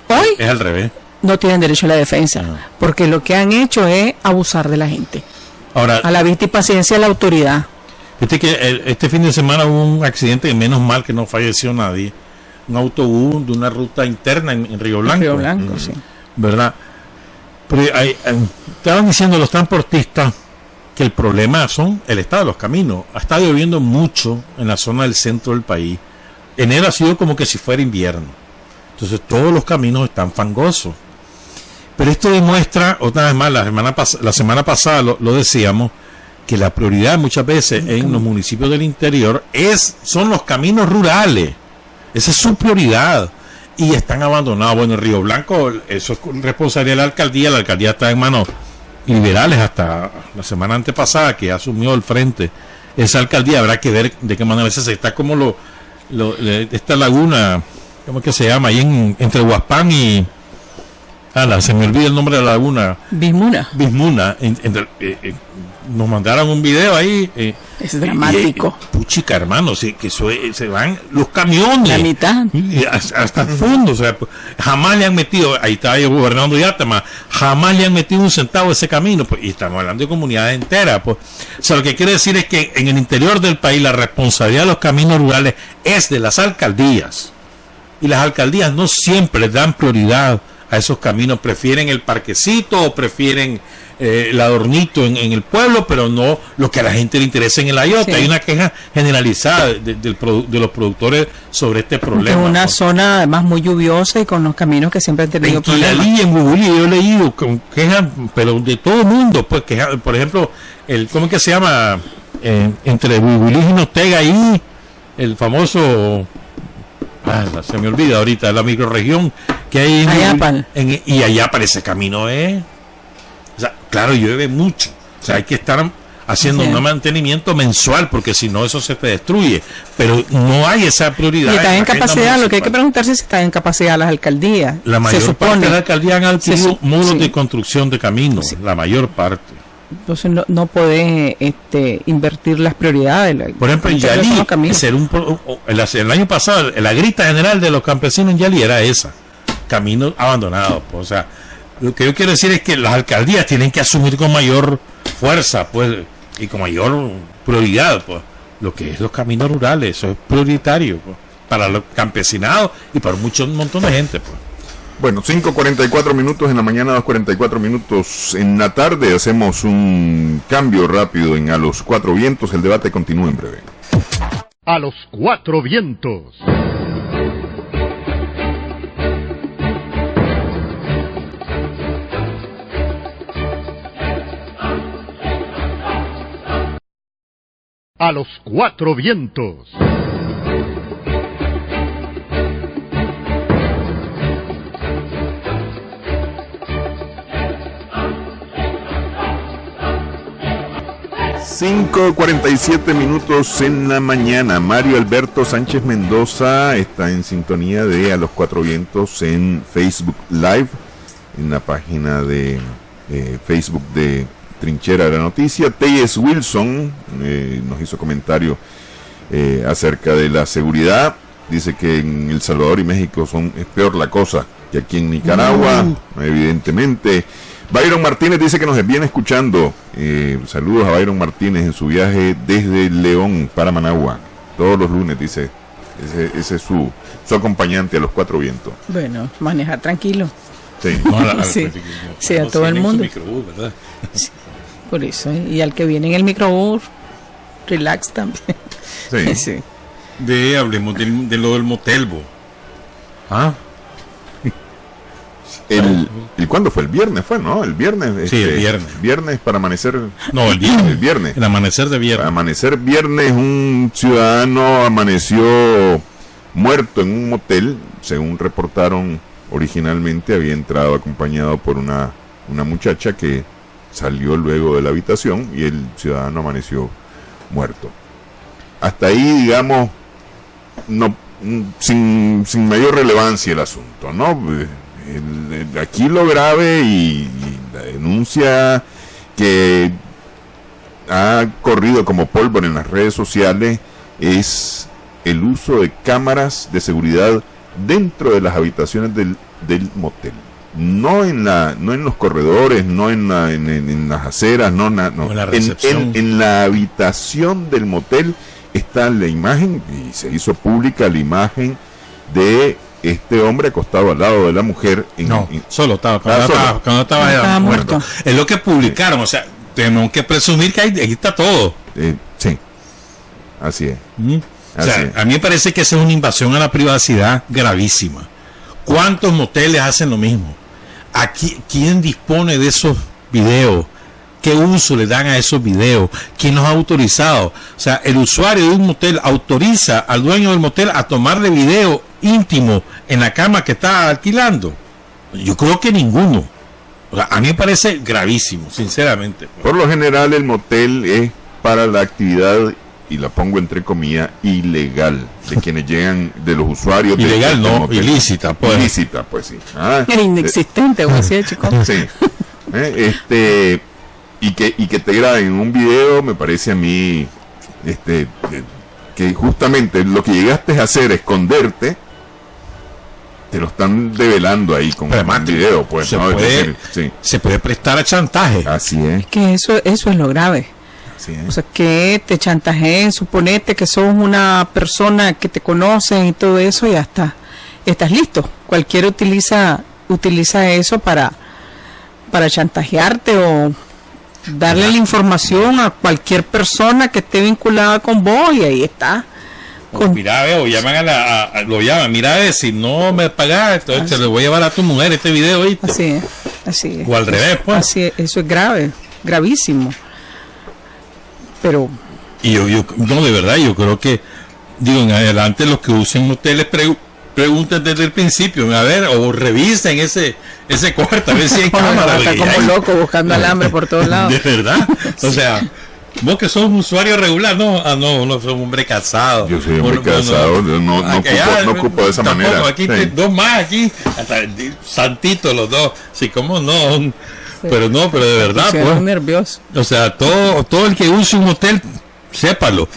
hoy es al revés. No tienen derecho a la defensa, porque lo que han hecho es abusar de la gente. Ahora, a la vista y paciencia de la autoridad. Este fin de semana hubo un accidente, menos mal que no falleció nadie. Un autobús de una ruta interna en Río Blanco. Río Blanco, sí. ¿Verdad? Pero estaban diciendo los transportistas que el problema son el estado de los caminos. Ha estado lloviendo mucho en la zona del centro del país. Enero ha sido como que si fuera invierno. Entonces todos los caminos están fangosos. Pero esto demuestra, otra vez más, la semana pasada lo decíamos, que la prioridad muchas veces en los municipios del interior son los caminos rurales. Esa es su prioridad. Y están abandonados. Bueno, en Río Blanco, eso es responsabilidad de la alcaldía está en manos liberales hasta la semana antepasada que asumió el frente esa alcaldía. Habrá que ver de qué manera a veces está como esta laguna, ¿cómo es que se llama? Ahí entre Huaspán y se me olvida el nombre de la laguna. Bismuna. Nos mandaron un video ahí. Es dramático. Puchica, hermano, que se van los camiones. La mitad. Hasta el fondo. O sea, jamás le han metido, ahí está yo gobernando Yátama, jamás le han metido un centavo a ese camino. Pues, y estamos hablando de comunidades enteras. Pues. O sea, lo que quiere decir es que en el interior del país la responsabilidad de los caminos rurales es de las alcaldías. Y las alcaldías no siempre dan prioridad a esos caminos, prefieren el parquecito o prefieren el adornito en el pueblo, pero no lo que a la gente le interesa en el ayote. Sí. Hay una queja generalizada de los productores sobre este problema. Es una zona además muy lluviosa y con los caminos que siempre han tenido En problemas. Quilalí, en Bubulí, yo he leído quejas, pero de todo el mundo, pues quejas, por ejemplo, ¿cómo es que se llama? Entre Bubulí y Notega ahí, el famoso, se me olvida ahorita, la microrregión que hay en Ayapal. y Ayapal, ese camino o sea, claro, llueve mucho, o sea, hay que estar haciendo Sí. un mantenimiento mensual, porque si no eso se te destruye, pero no hay esa prioridad. Y están en la agenda capacidad, lo que hay que municipal. preguntarse es si están en capacidad las alcaldías. La mayor se parte supone. de la alcaldía han adquirido muros sí. de construcción de caminos, la mayor parte. Entonces no podés invertir las prioridades. Por ejemplo, en Entonces, Yalí, son los caminos. el año pasado, la grita general de los campesinos en Yalí era esa, caminos abandonados. Pues, o sea, lo que yo quiero decir es que las alcaldías tienen que asumir con mayor fuerza, pues, y con mayor prioridad, pues, lo que es los caminos rurales. Eso es prioritario, pues, para los campesinados y para un montón de gente, pues. Bueno, 5:44 minutos en la mañana, 2:44 minutos en la tarde. Hacemos un cambio rápido en A los Cuatro Vientos. El debate continúa en breve. A los Cuatro Vientos. A los Cuatro Vientos. Cinco 47 minutos en la mañana. Mario Alberto Sánchez Mendoza está en sintonía de A los Cuatro Vientos en Facebook Live, en la página de Facebook de Trinchera de la Noticia. Teyes Wilson nos hizo comentario acerca de la seguridad. Dice que en El Salvador y México es peor la cosa que aquí en Nicaragua, evidentemente. Byron Martínez dice que nos viene escuchando. Saludos a Byron Martínez en su viaje desde León para Managua. Todos los lunes, dice. Ese es su acompañante a los Cuatro Vientos. Bueno, manejar tranquilo. Sí. Sí. Sí, a todo el mundo. ¿Verdad? Por eso, y al que viene en el microbús, relax también. Sí. Sí. Hablemos de lo del motel, bo. El ¿cuándo fue? El viernes fue, ¿no? El viernes. Sí, el viernes. Viernes para amanecer. No, el viernes. El viernes. El amanecer de Para viernes. amanecer viernes, un ciudadano amaneció muerto en un motel. Según reportaron originalmente, había entrado acompañado por una muchacha que salió luego de la habitación y el ciudadano amaneció muerto. Hasta ahí, digamos, no, sin mayor relevancia el asunto, ¿no? Aquí lo grave y la denuncia que ha corrido como pólvora en las redes sociales es el uso de cámaras de seguridad dentro de las habitaciones del motel. No en los corredores, no en las aceras, no. En la recepción. En la habitación del motel está la imagen, y se hizo pública la imagen de este hombre acostado al lado de la mujer. Solo estaba, solo. cuando estaba muerto. Es lo que publicaron, o sea, tenemos que presumir que ahí está todo. Sí, así es. O sea, a mí me parece que esa es una invasión a la privacidad gravísima. ¿Cuántos moteles hacen lo mismo? Aquí, ¿quién dispone de esos videos? ¿Qué uso le dan a esos videos? ¿Quién los ha autorizado? O sea, el usuario de un motel autoriza al dueño del motel a tomarle video íntimo en la cama que está alquilando. Yo creo que ninguno. O sea, a mí me parece gravísimo, sinceramente. Por lo general el motel es para la actividad, y la pongo entre comillas, ilegal, de quienes llegan, de los usuarios. Ilegal del no, motel. ilícita, pues. Ilícita, pues sí. Era inexistente, o así, chico. Sí. Y que te graben un video, me parece a mí que justamente lo que llegaste a hacer, esconderte, te lo están develando ahí con un video, pues, se ¿no? puede, Sí. se puede prestar a chantaje. Así es. Que eso es lo grave. Así es. O sea, que te chantajeen, suponete que sos una persona que te conocen y todo eso, y ya está. Estás listo. Cualquiera utiliza utiliza eso para chantajearte o darle la información a cualquier persona que esté vinculada con vos, y ahí está. Mira, veo, llaman lo llaman, mira, si no me pagas, entonces te lo voy a llevar a tu mujer este video, ¿viste? Así es. O al revés, pues. Así es, eso es grave, gravísimo. Pero... Y yo, no, de verdad, yo creo que, digo, en adelante los que usen hoteles pregunten desde el principio, a ver, o revisen ese cuarto, a ver si hay cámara. Está como loco buscando alambre por todos lados. De verdad, o sea... Vos que sos un usuario regular, no, no soy un hombre casado. Yo soy un hombre casado, no ocupo de esa tampoco, manera. Aquí sí. Dos más aquí, hasta santitos los dos, sí, cómo no, sí. Pero no, pero de verdad, pues. Nervioso. O sea, todo el que use un hotel, sépalo,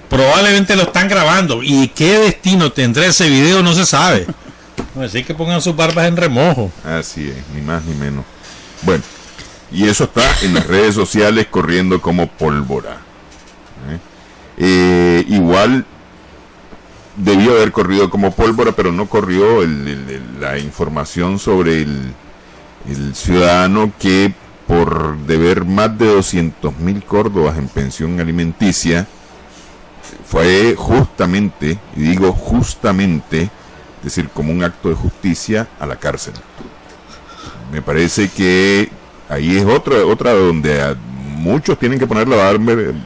probablemente lo están grabando, y qué destino tendrá ese video no se sabe. Así que pongan sus barbas en remojo. Así es, ni más ni menos. Bueno. Y eso está en las redes sociales corriendo como pólvora. Igual debió haber corrido como pólvora, pero no corrió la información sobre el ciudadano que por deber más de 200.000 córdobas en pensión alimenticia fue justamente, y digo justamente, es decir, como un acto de justicia, a la cárcel. Me parece que ahí es otra donde muchos tienen que poner la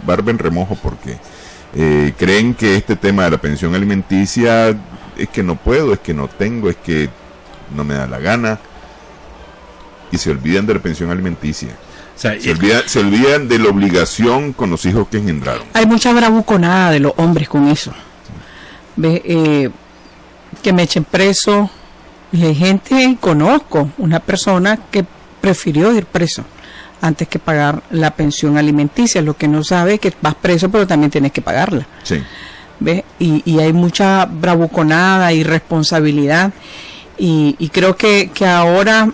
barba en remojo, porque creen que este tema de la pensión alimenticia es que no puedo, es que no tengo, es que no me da la gana, y se olvidan de la pensión alimenticia. O sea, se olvidan de la obligación con los hijos que engendraron. Hay mucha bravuconada de los hombres con eso. Que me echen preso. Y hay gente, conozco una persona que prefirió ir preso antes que pagar la pensión alimenticia. Lo que no sabe es que vas preso, pero también tienes que pagarla. Sí. ¿Ves? Y hay mucha bravuconada, irresponsabilidad, y creo que ahora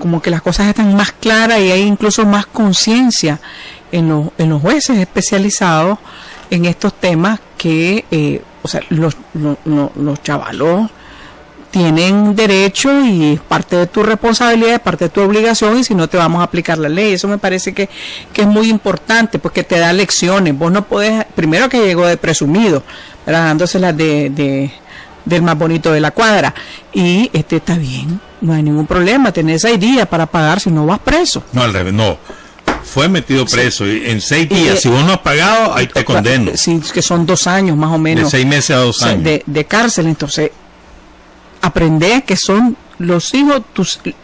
como que las cosas están más claras, y hay incluso más conciencia en los jueces especializados en estos temas, que o sea, los chavalos tienen derecho, y es parte de tu responsabilidad, es parte de tu obligación, y si no te vamos a aplicar la ley. Eso me parece que es muy importante, porque te da lecciones. Vos no podés, primero que llegó de presumido, dándoselas del más bonito de la cuadra, y está bien, no hay ningún problema, tenés 6 días para pagar si no vas preso. No, al revés, no. Fue metido preso, y en 6 días, si vos no has pagado, ahí te condeno. Sí, que son 2 años más o menos. De 6 meses a 2 años. De cárcel. Entonces, aprender que son los hijos,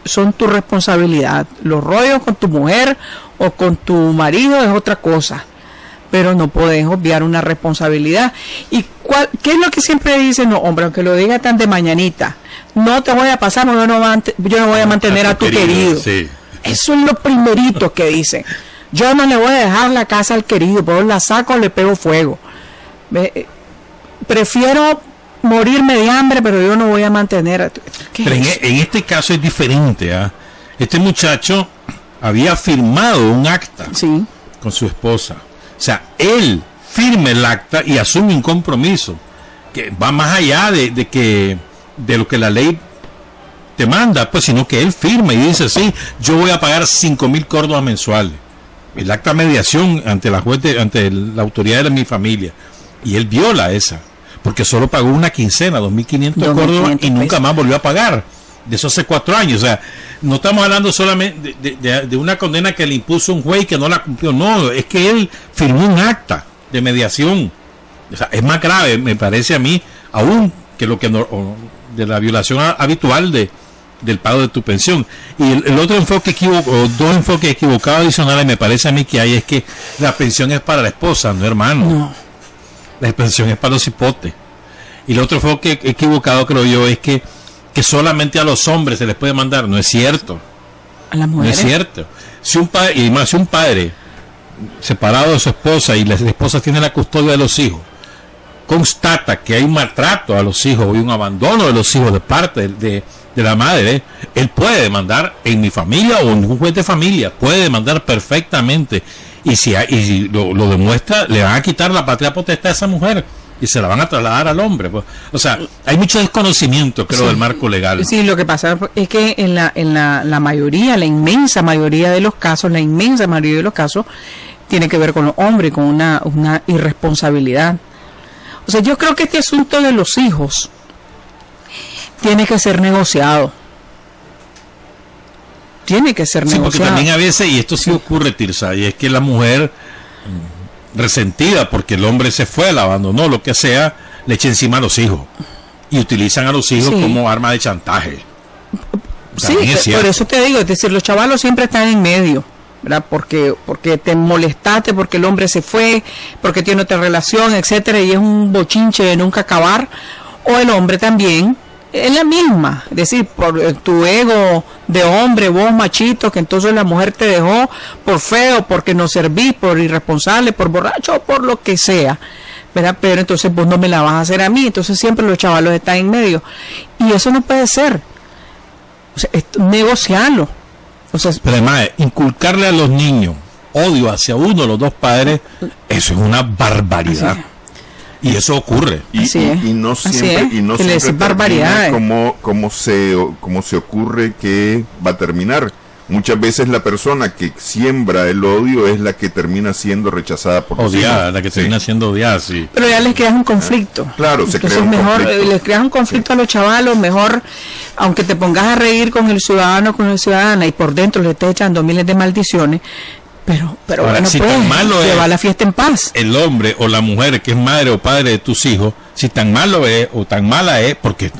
son tu responsabilidad. Los rollos con tu mujer o con tu marido es otra cosa, pero no podés obviar una responsabilidad. ¿Y qué es lo que siempre dicen? No, hombre, aunque lo diga tan de mañanita, no te voy a pasar, yo no voy a mantener a tu querido. Sí. Eso es lo primerito que dicen. Yo no le voy a dejar la casa al querido, pero la saco, le pego fuego. Prefiero morirme de hambre, pero yo no voy a mantener. Pero en este caso es diferente. Este muchacho había firmado un acta, sí, con su esposa. O sea, él firma el acta y asume un compromiso que va más allá de lo que la ley te manda, pues, sino que él firma y dice: sí, yo voy a pagar 5.000 córdobas mensuales. El acta de mediación ante la la autoridad de mi familia, y él viola esa, porque solo pagó una quincena, 2.500 córdobas, y nunca más volvió a pagar. De eso hace 4 años. O sea, no estamos hablando solamente de una condena que le impuso un juez que no la cumplió. No, es que él firmó un acta de mediación. O sea, es más grave, me parece a mí, aún que lo que de la violación habitual del pago de tu pensión. Y el otro enfoque o 2 enfoques equivocados adicionales me parece a mí que hay, es que la pensión es para la esposa, no hermano. No. La pensión es para los hipotes. Y el otro enfoque equivocado, creo yo, es que solamente a los hombres se les puede mandar. No es cierto. A las mujeres. No es cierto. Si un padre separado de su esposa, y la esposa tiene la custodia de los hijos, constata que hay un maltrato a los hijos y un abandono de los hijos de parte de la madre, él puede demandar en mi familia o en un juez de familia, puede demandar perfectamente, y si lo demuestra, le van a quitar la patria potestad a esa mujer, y se la van a trasladar al hombre. Pues. O sea, hay mucho desconocimiento, creo, del marco legal. Sí, lo que pasa es que en la mayoría, la inmensa mayoría de los casos, tiene que ver con los hombres, con una irresponsabilidad. O sea, yo creo que este asunto de los hijos tiene que ser negociado. Tiene que ser negociado. Sí, porque también a veces, y esto sí ocurre, Tirsa, y es que la mujer, resentida porque el hombre se fue, la abandonó, lo que sea, le echa encima a los hijos. Y utilizan a los hijos como arma de chantaje. Sí, por eso te digo, es decir, los chavalos siempre están en medio, ¿verdad? Porque te molestaste, porque el hombre se fue, porque tiene otra relación, etcétera, y es un bochinche de nunca acabar. O el hombre también es la misma, es decir, por tu ego de hombre, vos machito, que entonces la mujer te dejó por feo, porque no servís, por irresponsable, por borracho, por lo que sea, ¿verdad? Pero entonces vos no me la vas a hacer a mí, entonces siempre los chavalos están en medio, y eso no puede ser. O sea, negociarlo. O sea, pero además, inculcarle a los niños odio hacia uno de los dos padres, eso es una barbaridad. Y eso ocurre. Y no siempre barbaridades. Como se ocurre que va a terminar. Muchas veces la persona que siembra el odio es la que termina siendo rechazada por los odiada, la que termina siendo odiada, sí. Pero ya les creas un conflicto. Claro, se crea un mejor, conflicto. Les creas un conflicto a los chavalos, mejor, aunque te pongas a reír con el ciudadano, con la ciudadana, y por dentro le estés echando miles de maldiciones, pero ahora, bueno, si pues, tan malo lleva la fiesta en paz. El hombre o la mujer que es madre o padre de tus hijos, si tan malo es o tan mala es, porque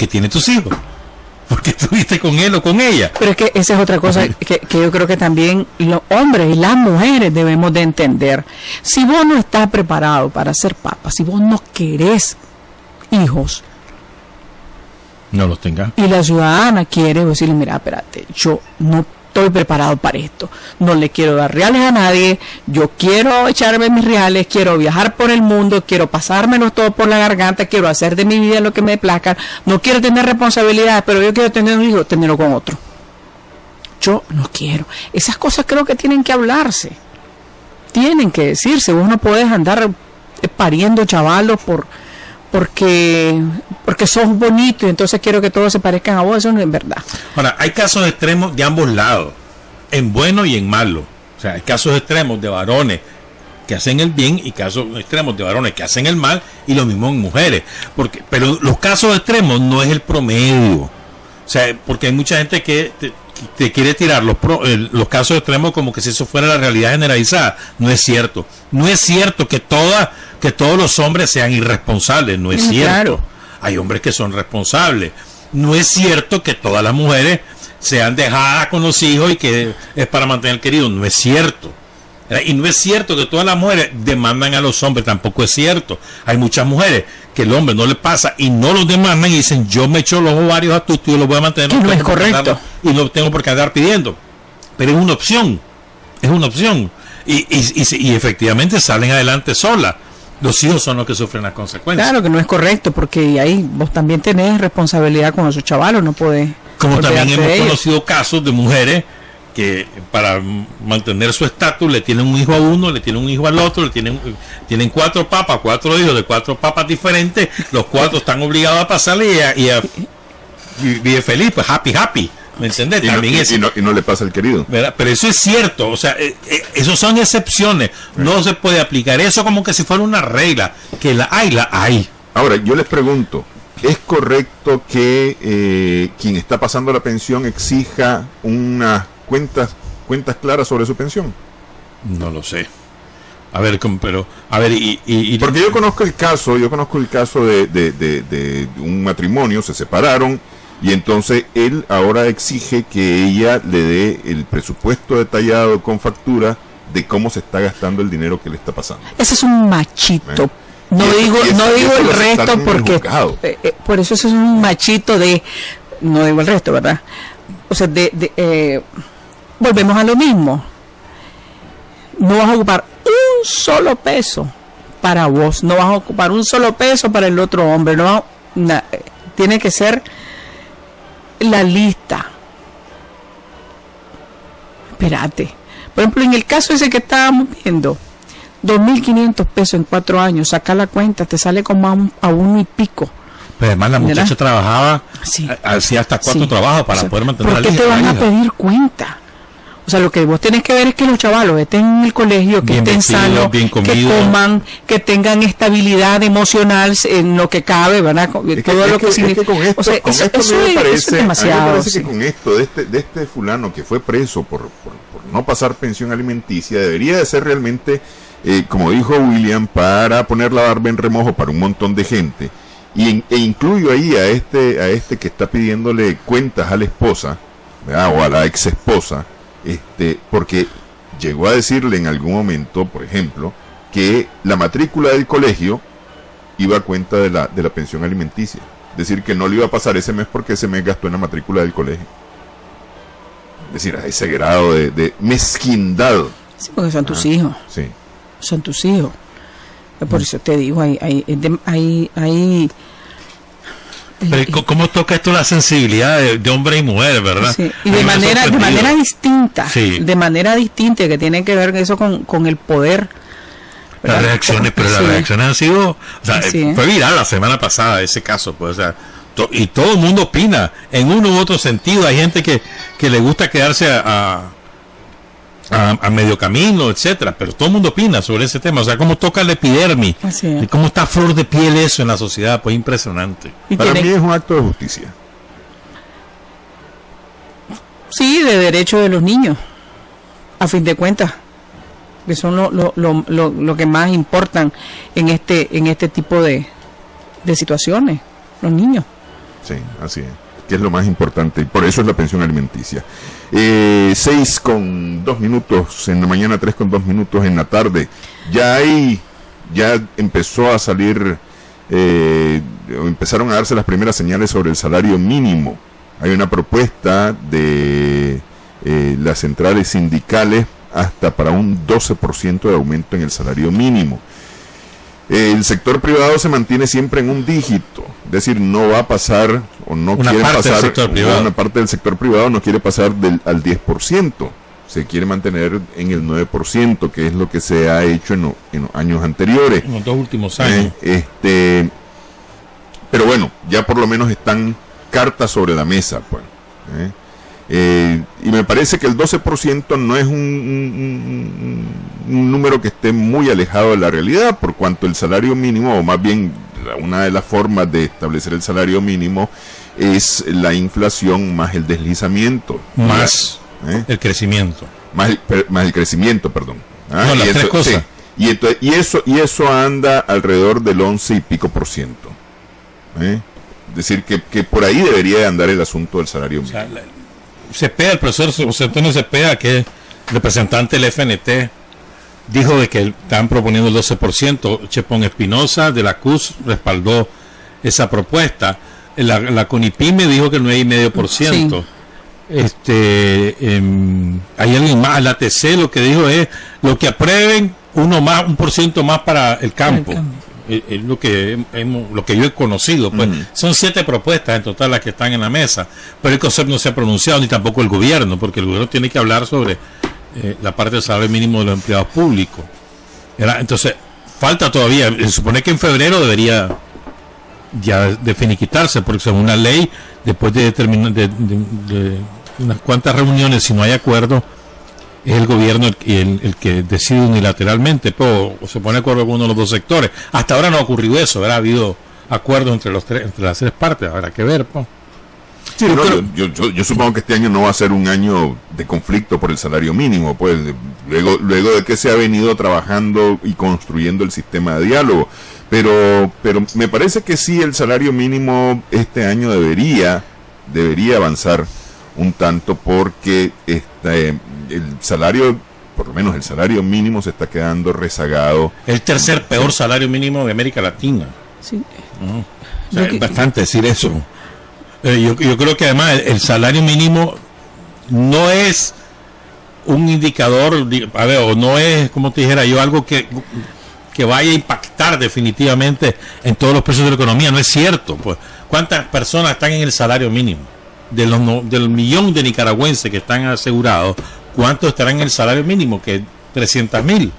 tiene tus hijos. Porque estuviste con él o con ella. Pero es que esa es otra cosa que yo creo que también los hombres y las mujeres debemos de entender. Si vos no estás preparado para ser papá, si vos no querés hijos, no los tengas. Y la ciudadana quiere decirle, mira, espérate, yo no estoy preparado para esto, no le quiero dar reales a nadie, yo quiero echarme mis reales, quiero viajar por el mundo, quiero pasármelos todo por la garganta, quiero hacer de mi vida lo que me plazca, no quiero tener responsabilidades, pero yo quiero tener un hijo, tenerlo con otro. Yo no quiero. Esas cosas creo que tienen que hablarse, tienen que decirse. Vos no podés andar pariendo chavalos porque sos bonito y entonces quiero que todos se parezcan a vos. Eso no es verdad. Ahora, hay casos extremos de ambos lados, en bueno y en malo. O sea, hay casos extremos de varones que hacen el bien y casos extremos de varones que hacen el mal, y lo mismo en mujeres. Pero los casos extremos no es el promedio. O sea, porque hay mucha gente que te quiere tirar los casos extremos como que si eso fuera la realidad generalizada. No es cierto. No es cierto que todos los hombres sean irresponsables. No es cierto. Claro. Hay hombres que son responsables. No es cierto que todas las mujeres sean dejadas con los hijos y que es para mantener querido. No es cierto. Y no es cierto que todas las mujeres demandan a los hombres. Tampoco es cierto. Hay muchas mujeres que el hombre no le pasa y no los demandan y dicen, yo me echo los ovarios a tu tío y los voy a mantener. No es correcto. Y no tengo por qué andar pidiendo. Pero es una opción. Es una opción. Y efectivamente salen adelante solas. Los hijos son los que sufren las consecuencias. Claro que no es correcto, porque ahí vos también tenés responsabilidad con esos chavalos, no podés. Como también hemos conocido casos de mujeres que para mantener su estatus le tienen un hijo a uno, le tienen un hijo al otro, tienen 4 papas, 4 hijos de 4 papas diferentes, los 4 están obligados a pasarle y a vivir feliz, pues happy. ¿Me entiendes? Y no le pasa al querido. ¿Verdad? Pero eso es cierto, o sea, eso son excepciones. No se puede aplicar eso como que si fuera una regla, que la hay. Ahora, yo les pregunto, ¿es correcto que quien está pasando la pensión exija unas cuentas claras sobre su pensión? No lo sé. A ver, porque yo conozco el caso de un matrimonio, se separaron. Y entonces él ahora exige que ella le dé el presupuesto detallado con factura de cómo se está gastando el dinero que le está pasando. Ese es un machito. No digo el resto porque por eso es un machito no digo el resto, ¿verdad? O sea, volvemos a lo mismo. No vas a ocupar un solo peso para vos, no vas a ocupar un solo peso para el otro hombre, tiene que ser la lista. Espérate, por ejemplo, en el caso ese que estábamos viendo 2.500 pesos en 4 años, saca la cuenta, te sale como a 1 y pico. Pero además la muchacha ¿Verdad? trabajaba, Sí. hacía hasta 4 Sí. trabajos para poder mantener ¿Por la qué hija. te van la a hija. pedir cuenta? O sea, lo que vos tenés que ver es que los chavalos estén en el colegio, que Bien estén vestidos, sanos, bien que comidos. coman, que tengan estabilidad emocional en lo que cabe, ¿verdad? Todo lo que significa. con esto, O sea, con eso, esto eso me es parece, demasiado. a mí me parece Sí. que con esto de este fulano que fue preso por no pasar pensión alimenticia, debería de ser realmente, como dijo William, para poner la barba en remojo para un montón de gente. E incluyo ahí a este que está pidiéndole cuentas a la esposa, ¿verdad? O a la ex esposa, porque llegó a decirle en algún momento, por ejemplo, que la matrícula del colegio iba a cuenta de la pensión alimenticia. Es decir, que no le iba a pasar ese mes porque ese mes gastó en la matrícula del colegio. Es decir, a ese grado de mezquindad. Sí, porque son tus hijos. Sí. Son tus hijos. Por eso te digo, Pero ¿cómo toca esto la sensibilidad de hombre y mujer, verdad? sí, y A mí de me ha manera sorprendido. distinta, Sí. de manera distinta, que tiene que ver eso con el poder. Las ¿verdad? reacciones, pero las Sí. reacciones han sido, o sea, Sí. fue viral la semana pasada ese caso, pues, o sea, y todo el mundo opina en uno u otro sentido. Hay gente que le gusta quedarse a medio camino, etcétera, pero todo el mundo opina sobre ese tema, o sea, cómo toca la epidermis, Así es. y cómo está a flor de piel eso en la sociedad, pues impresionante. Y Para tiene- mí es un acto de justicia. Sí, de derecho de los niños, a fin de cuentas, que son lo que más importan en este tipo de situaciones, los niños. Sí, así es. Que es lo más importante. Y por eso es la pensión alimenticia. 6:02 en la mañana, 3:02 en la tarde. Ya empezó a salir, empezaron a darse las primeras señales sobre el salario mínimo. Hay una propuesta de las centrales sindicales hasta para un 12% de aumento en el salario mínimo. El sector privado se mantiene siempre en un dígito, es decir, no va a pasar o no Una quiere parte del pasar, sector privado. una parte del sector privado no quiere pasar al 10%, se quiere mantener en el 9%, que es lo que se ha hecho en los años anteriores. En los 2 últimos años. Pero bueno, ya por lo menos están cartas sobre la mesa, pues. Y me parece que el 12% no es un número que esté muy alejado de la realidad, por cuanto el salario mínimo, o más bien una de las formas de establecer el salario mínimo es la inflación más el deslizamiento. Más el crecimiento. Más el crecimiento, perdón. No, las tres cosas. Sí. Y eso anda alrededor del 11 y pico %. Es decir, que por ahí debería de andar el asunto del salario mínimo. O sea, Cepeda, el profesor José Antonio Cepeda, que es representante del FNT, dijo de que estaban proponiendo el 12%. Chepón Espinosa de la CUS respaldó esa propuesta. La CONIPYME dijo que el 9,5%. Sí. Hay alguien más, la ATC lo que dijo es lo que aprueben, 1% más para el campo. Es lo que yo he conocido, pues. Son 7 propuestas en total las que están en la mesa, pero el COSEP no se ha pronunciado, ni tampoco el gobierno, porque el gobierno tiene que hablar sobre la parte del salario mínimo de los empleados públicos. Entonces, falta todavía, se supone que en febrero debería ya de finiquitarse, porque según la ley, después de terminar de unas cuantas reuniones, si no hay acuerdo, es el gobierno el que decide unilateralmente, pero se pone de acuerdo con uno de los dos sectores. Hasta ahora no ha ocurrido eso, ha habido acuerdos entre las 3 partes, habrá que ver, pues. Sí, yo supongo que este año no va a ser un año de conflicto por el salario mínimo, pues luego de que se ha venido trabajando y construyendo el sistema de diálogo, pero me parece que sí, el salario mínimo este año debería avanzar un tanto, porque el salario, por lo menos el salario mínimo, se está quedando rezagado. El tercer peor salario mínimo de América Latina. Sí. O sea, es bastante decir eso. Yo creo que además el salario mínimo no es un indicador, o no es, como te dijera yo, algo que vaya a impactar definitivamente en todos los precios de la economía. No es cierto, pues. ¿Cuántas personas están en el salario mínimo? Del millón de nicaragüenses que están asegurados, ¿cuántos estarán en el salario mínimo? Que 300,000,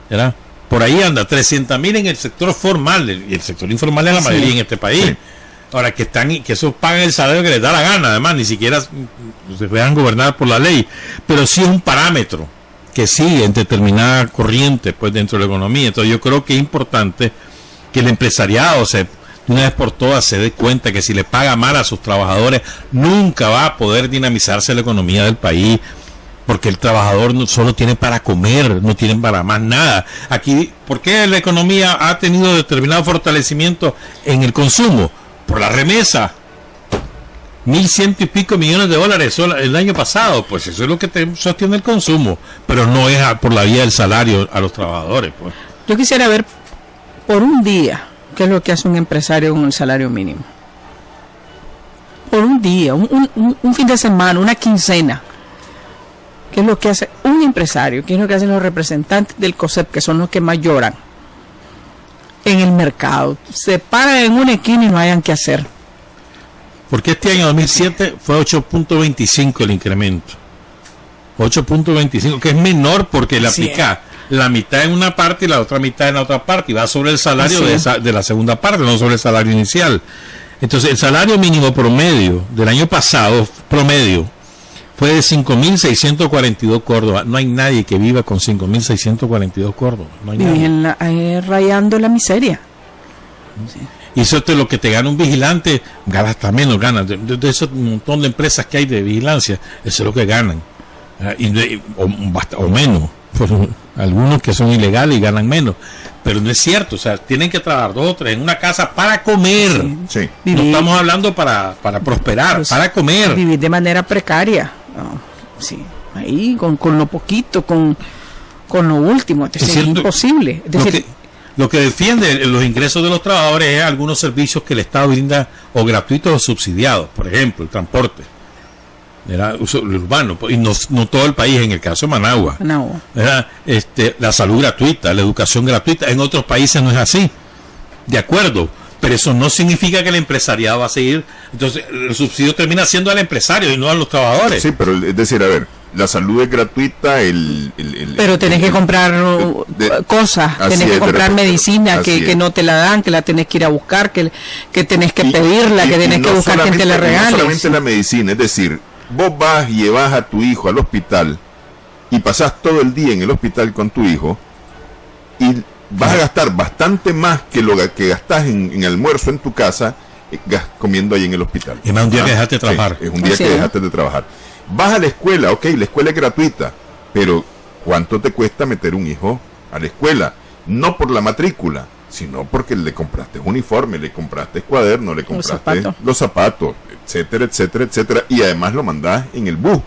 ¿verdad? por ahí anda, 300.000 en el sector formal, y el sector informal es la mayoría en este país. Sí. Ahora, que esos pagan el salario que les da la gana, además, ni siquiera se vean gobernar por la ley, pero sí es un parámetro que sigue en determinada corriente pues dentro de la economía. Entonces yo creo que es importante que el empresariado de una vez por todas se dé cuenta que si le paga mal a sus trabajadores, nunca va a poder dinamizarse la economía del país, porque el trabajador no solo tiene para comer, no tiene para más nada. Aquí, ¿por qué la economía ha tenido determinado fortalecimiento en el consumo? Por la remesa. 1.100 y pico millones de dólares el año pasado, pues eso es lo que sostiene el consumo, pero no es por la vía del salario a los trabajadores. Pues. Yo quisiera ver por un día qué es lo que hace un empresario con el salario mínimo. Por un día, un fin de semana, una quincena. ¿Qué es lo que hace un empresario? ¿Qué es lo que hacen los representantes del COSEP, que son los que más lloran en el mercado? Se paran en una esquina y no hayan que hacer. Porque este año 2007 fue 8.25 el incremento. 8.25, que es menor porque le aplica la mitad en una parte y la otra mitad en la otra parte, y va sobre el salario de la segunda parte, no sobre el salario inicial. Entonces, el salario mínimo promedio del año pasado, fue de 5.642 córdobas. No hay nadie que viva con 5.642 córdobas. No hay nadie. Rayando la miseria. Sí. Y eso es lo que te gana un vigilante, hasta menos ganas. De esos montón de empresas que hay de vigilancia, eso es lo que ganan. O menos. Por algunos que son ilegales y ganan menos. Pero no es cierto. O sea, tienen que trabajar 2 o 3 en una casa para comer. Sí. No estamos hablando para prosperar, pues, para comer. Vivir de manera precaria. Sí. Ahí, con lo poquito, con lo último. Es imposible. Es decir, lo que defiende los ingresos de los trabajadores es algunos servicios que el Estado brinda o gratuitos o subsidiados, por ejemplo, el transporte urbano, y no todo el país, en el caso de Managua. La salud gratuita, la educación gratuita. En otros países no es así, de acuerdo, pero eso no significa que el empresariado va a seguir. Entonces el subsidio termina siendo al empresario y no a los trabajadores. Sí, pero es decir, a ver, la salud es gratuita, pero tenés que comprar cosas, tenés que comprar medicina que no te la dan, que la tenés que ir a buscar, que tenés que pedirla, que tenés que buscar quien te la regale. No solamente la medicina, es decir, vos vas y llevas a tu hijo al hospital y pasás todo el día en el hospital con tu hijo y vas a gastar bastante más que lo que gastás en almuerzo en tu casa comiendo ahí en el hospital. Es más un día que dejaste de trabajar. Sí, es un día que dejaste de trabajar. Vas a la escuela, ok, la escuela es gratuita, pero ¿cuánto te cuesta meter un hijo a la escuela? No por la matrícula, sino porque le compraste uniforme, le compraste cuaderno, le compraste los zapatos, etcétera, etcétera, etcétera, y además lo mandás en el bus,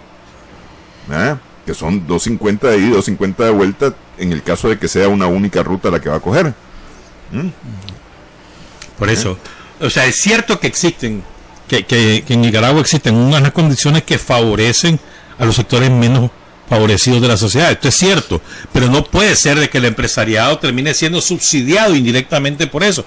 que son 2.50 de ida y 2.50 de vuelta, en el caso de que sea una única ruta la que va a coger. Por eso, o sea, es cierto que existen, que en Nicaragua existen unas condiciones que favorecen a los sectores menos favorecidos de la sociedad. Esto es cierto, pero no puede ser de que el empresariado termine siendo subsidiado indirectamente por eso.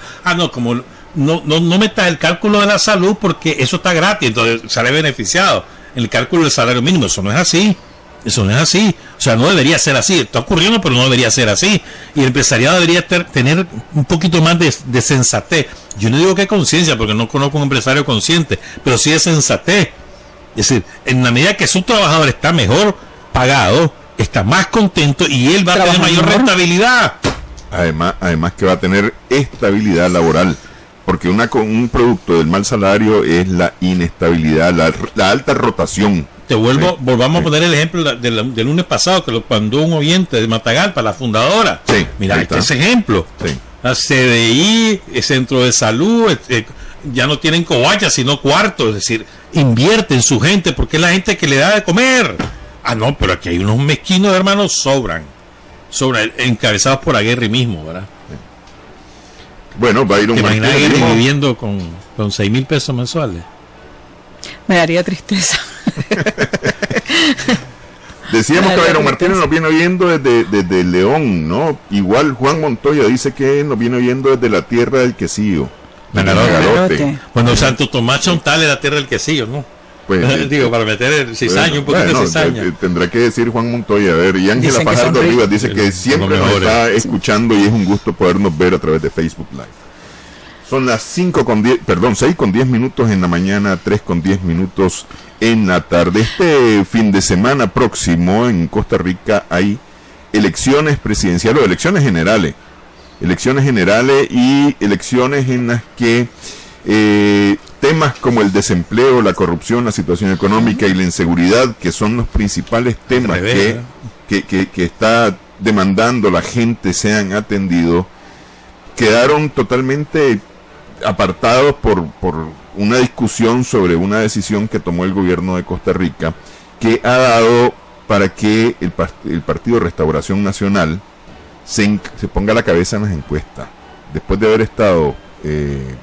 Como no metas el cálculo de la salud porque eso está gratis, entonces sale beneficiado en el cálculo del salario mínimo. Eso no es así. Eso no es así. O sea, no debería ser así. Está ocurriendo, pero no debería ser así. Y el empresariado debería tener un poquito más de sensatez. Yo no digo que conciencia, porque no conozco un empresario consciente, pero sí de sensatez. Es decir, en la medida que su trabajador está mejor pagado, está más contento y él va a tener mayor rentabilidad. Además que va a tener estabilidad laboral. Porque un producto del mal salario es la inestabilidad, la alta rotación. Volvamos a poner el ejemplo del lunes pasado que lo mandó un oyente de Matagalpa, la fundadora. Sí, mira, este es ejemplo. Sí. La CDI, el centro de salud, ya no tienen cobachas sino cuartos, es decir, invierte en su gente porque es la gente que le da de comer. No, pero aquí hay unos mezquinos, hermanos, sobran, encabezados por Aguirre mismo, ¿verdad? Sí. Bueno, va a ir un Martínez Aguirre viviendo con 6,000 pesos mensuales. Me daría tristeza. Decíamos que Byron Martínez nos viene oyendo desde León, ¿no? Igual Juan Montoya dice que nos viene oyendo desde la tierra del quesillo. Nagarote. Bueno, Santo Tomás Chontal es la tierra del quesillo, ¿no? Pues, digo, para meter el cizaño, un poquito de cizaña. Tendrá que decir Juan Montoya, a ver, y Ángela Fajardo Rivas dice que siempre nos está escuchando y es un gusto podernos ver a través de Facebook Live. Son las 6 con 10 minutos en la mañana, 3 con 10 minutos en la tarde. Este fin de semana próximo en Costa Rica hay elecciones presidenciales o elecciones generales y elecciones en las que temas como el desempleo, la corrupción, la situación económica y la inseguridad, que son los principales temas que está demandando la gente, sean atendidos, quedaron totalmente apartados por una discusión sobre una decisión que tomó el gobierno de Costa Rica, que ha dado para que el Partido Restauración Nacional se ponga la cabeza en las encuestas. Después de haber estado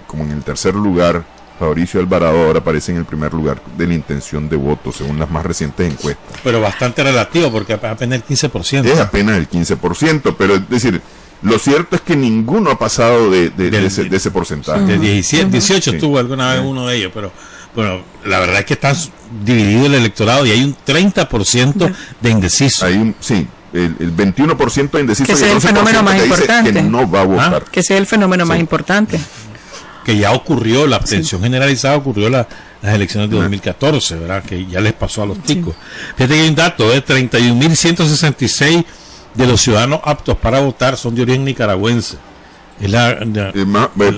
como en el tercer lugar, Fabricio Alvarado ahora aparece en el primer lugar de la intención de voto, según las más recientes encuestas. Pero bastante relativo, porque apenas el 15%. Es apenas el 15%, pero es decir, lo cierto es que ninguno ha pasado de ese porcentaje. De 18 tuvo alguna vez uno de ellos, pero bueno, la verdad es que está dividido el electorado y hay un 30% de indecisos. Hay el 21% de indecisos. Que sea el fenómeno más importante. Que no va a votar. Que sea el fenómeno más importante. Que ya ocurrió, la abstención generalizada ocurrió las elecciones de 2014, ¿verdad? Que ya les pasó a los ticos. Fíjate que hay un dato, 31.166 de los ciudadanos aptos para votar son de origen nicaragüense.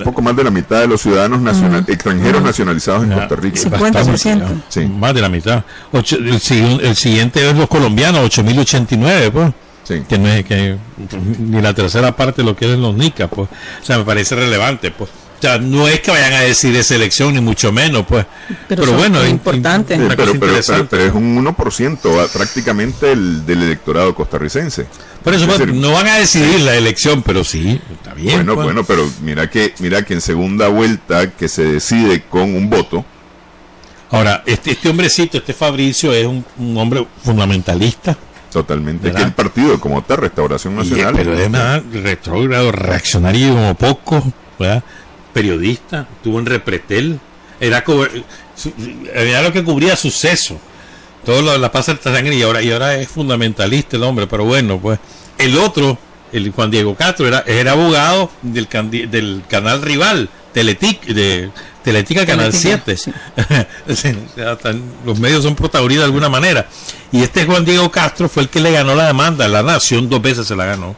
Poco más de la mitad de los ciudadanos extranjeros nacionalizados en Costa Rica. 50%. Sí. Más de la mitad. El siguiente es los colombianos, 8.089, pues. Sí. Que no es que ni la tercera parte lo quieren los nicas, pues. O sea, me parece relevante, pues. O sea, no es que vayan a decir esa elección, ni mucho menos, pues. Pero bueno, es importante. Pero es un 1% prácticamente del electorado costarricense. Por eso no van a decidir la elección, pero sí, está bien. Bueno, pero mira que en segunda vuelta que se decide con un voto. Ahora, este hombrecito, Fabricio, es un hombre fundamentalista. Totalmente. ¿Verdad? Que el partido como tal, Restauración Nacional. Pero además, retrógrado, reaccionario como poco, ¿verdad? Periodista, estuvo en Repretel, era lo que cubría suceso, todo lo de la paz de sangre, y ahora es fundamentalista el hombre. Pero bueno, pues el otro, el Juan Diego Castro, era abogado del canal rival Teletica Canal 7. Sí. Los medios son protagonistas de alguna manera, y Juan Diego Castro fue el que le ganó la demanda a La Nación, 2 veces se la ganó,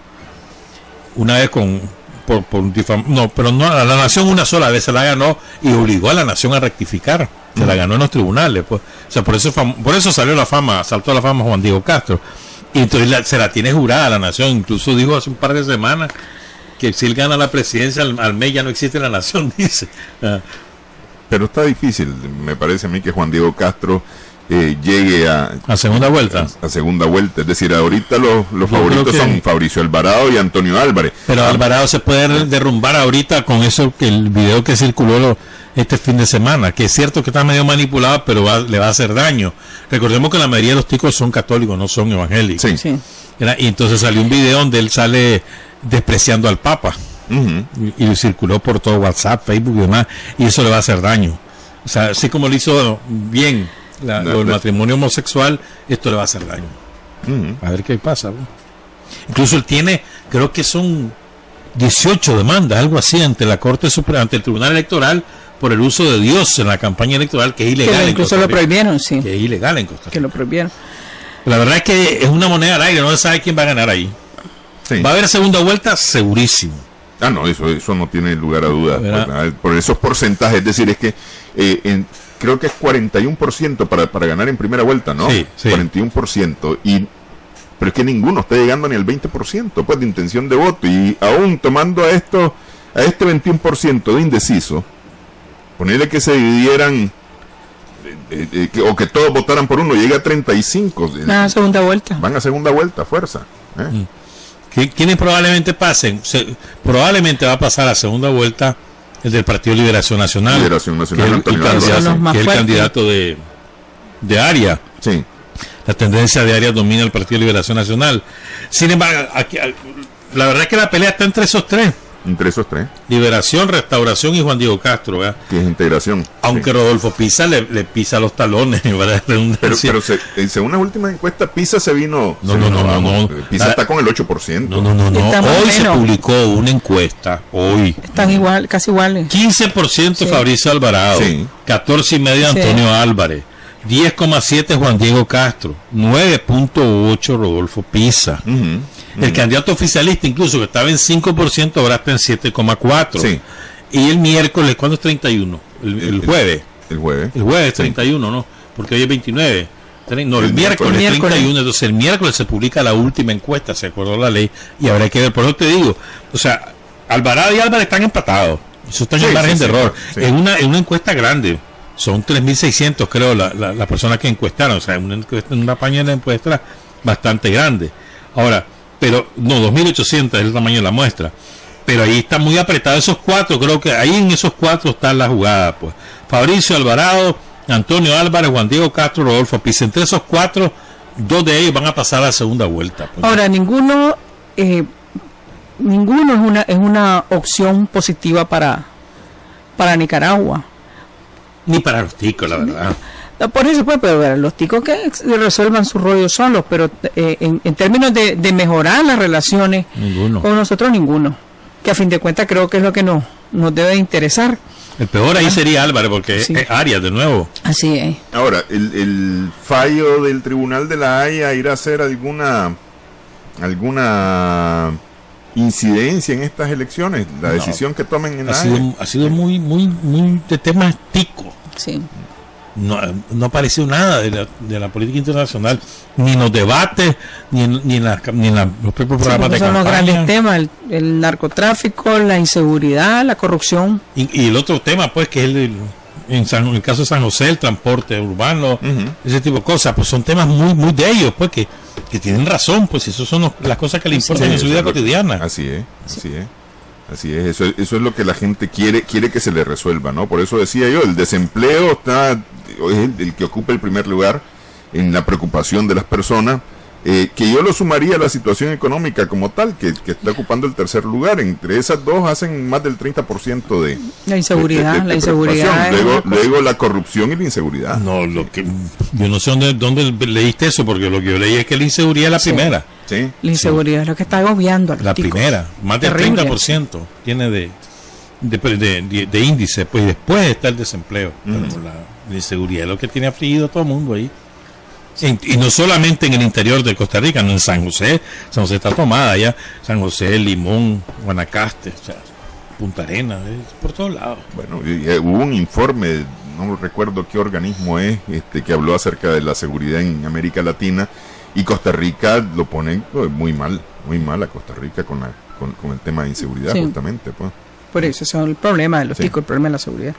una vez pero no, a La Nación una sola vez se la ganó y obligó a La Nación a rectificar. Se la ganó en los tribunales, pues. O sea, por eso saltó a la fama Juan Diego Castro. Y entonces se la tiene jurada La Nación. Incluso dijo hace un par de semanas que si él gana la presidencia al mes ya no existe La Nación, dice. Pero está difícil, me parece a mí, que Juan Diego Castro llegue a segunda vuelta. A segunda vuelta. Es decir, ahorita los favoritos son Fabricio Alvarado y Antonio Álvarez. Pero Alvarado se puede derrumbar ahorita con eso, que el video que circuló este fin de semana, que es cierto que está medio manipulado, pero le va a hacer daño. Recordemos que la mayoría de los ticos son católicos, no son evangélicos. Sí. Y entonces salió un video donde él sale despreciando al Papa. Y lo circuló por todo WhatsApp, Facebook y demás, y eso le va a hacer daño. O sea, así como le hizo bien el matrimonio homosexual, esto le va a hacer daño. A ver qué pasa, ¿no? Incluso él tiene, creo que son 18 demandas, algo así, ante la Corte Suprema, ante el Tribunal Electoral, por el uso de Dios en la campaña electoral, que es ilegal. Que incluso lo prohibieron, sí. Que es ilegal en Costa Rica. Que lo prohibieron. La verdad es que es una moneda al aire, no se sabe quién va a ganar ahí. Sí. Va a haber segunda vuelta, segurísimo. No, eso no tiene lugar a dudas. Por esos porcentajes, es decir, es que creo que es 41% para ganar en primera vuelta, ¿no? Sí. 41%. Pero es que ninguno está llegando ni al 20%, pues, de intención de voto. Y aún tomando a este 21% de indeciso, ponerle que se dividieran o que todos votaran por uno, llega a 35. Segunda vuelta. Van a segunda vuelta, fuerza. ¿Quiénes probablemente pasen? Probablemente va a pasar a segunda vuelta el del Partido Liberación Nacional. Antonio Álvarez, que es el candidato de Aria. Sí. La tendencia de Aria domina el Partido Liberación Nacional. Sin embargo, la verdad es que la pelea está entre esos tres. Entre esos tres. Liberación, Restauración y Juan Diego Castro, ¿verdad? Que es integración. Aunque sí. Rodolfo Pisa le pisa los talones, ¿verdad? Pero según las últimas encuestas, Pisa se vino... No. Pisa está con el 8%. No. Hoy se publicó una encuesta, hoy. Están igual, casi iguales. 15% Sí. Fabricio Alvarado, Sí. 14,5% Antonio Álvarez, 10,7% Juan Diego Castro, 9,8% Rodolfo Pisa. El candidato oficialista, incluso que estaba en 5%, ahora está en 7,4%. Sí. Y el miércoles, ¿cuándo es 31? El jueves. El jueves. El jueves es Sí. 31, ¿no? Porque hoy es 29. No, el El miércoles miércoles. 31. Entonces el miércoles se publica la última encuesta, se acordó la ley, y habrá que ver. Por eso te digo, o sea, Alvarado y Álvarez están empatados. Eso está en Sí, margen sí, de sí, error. sí. En una encuesta grande. Son 3.600, creo, las personas que encuestaron. O sea, una paña de encuesta bastante grande. Ahora, pero no, 2.800 es el tamaño de la muestra. Pero ahí está muy apretado esos cuatro. Creo que ahí en esos cuatro está la jugada, pues. Fabricio Alvarado, Antonio Álvarez, Juan Diego Castro, Rodolfo Pisa. Entre esos cuatro, 2 de ellos van a pasar a la segunda vuelta, pues. Ahora, ninguno es una opción positiva para Nicaragua. Ni para los ticos, la verdad. No, por eso, pues, pero ver, los ticos que resuelvan su rollo solos, pero en términos de mejorar las relaciones Ninguno. con nosotros, ninguno. Que a fin de cuentas creo que es lo que nos debe interesar. El peor ahí sería Álvarez, porque Sí. es Arias de nuevo. Así es. Ahora, el fallo del Tribunal de la Haya irá a hacer alguna incidencia en estas elecciones, la No. decisión que tomen en la Haya. Ha sido muy de temas ticos. Sí. No apareció nada de la política internacional, ni en los debates, ni en los propios programas de Son los grandes campaña. temas, el narcotráfico, la inseguridad, la corrupción. Y el otro tema, pues, que es en el caso de San José, el transporte urbano, ese tipo de cosas, pues son temas muy de ellos, pues, que tienen razón, pues, eso son las cosas que le importan en su vida cotidiana. Así es, eso es lo que la gente quiere que se le resuelva, ¿no? Por eso decía yo, el desempleo es el que ocupa el primer lugar en la preocupación de las personas, que yo lo sumaría a la situación económica como tal, que está ocupando el tercer lugar. Entre esas dos hacen más del 30% de La inseguridad, de la inseguridad. preocupación. Luego la corrupción y la inseguridad. No, yo no sé dónde leíste eso, porque lo que yo leí es que la inseguridad es la Sí. primera. ¿Sí? La inseguridad es lo que está agobiando a los La ticos. primera, más del Terrible. 30% tiene de índice, pues después está el desempleo. Pero la inseguridad es lo que tiene afligido a todo el mundo ahí. Y no solamente en el interior de Costa Rica, no, en San José está tomada ya, San José, Limón, Guanacaste, o sea, Punta Arenas, por todos lados. Bueno, hubo un informe, no recuerdo qué organismo es, que habló acerca de la seguridad en América Latina, y Costa Rica lo ponen muy mal a Costa Rica con el tema de inseguridad, Sí. justamente, pues. Por eso, ese es el problema de los Sí. ticos, el problema de la seguridad.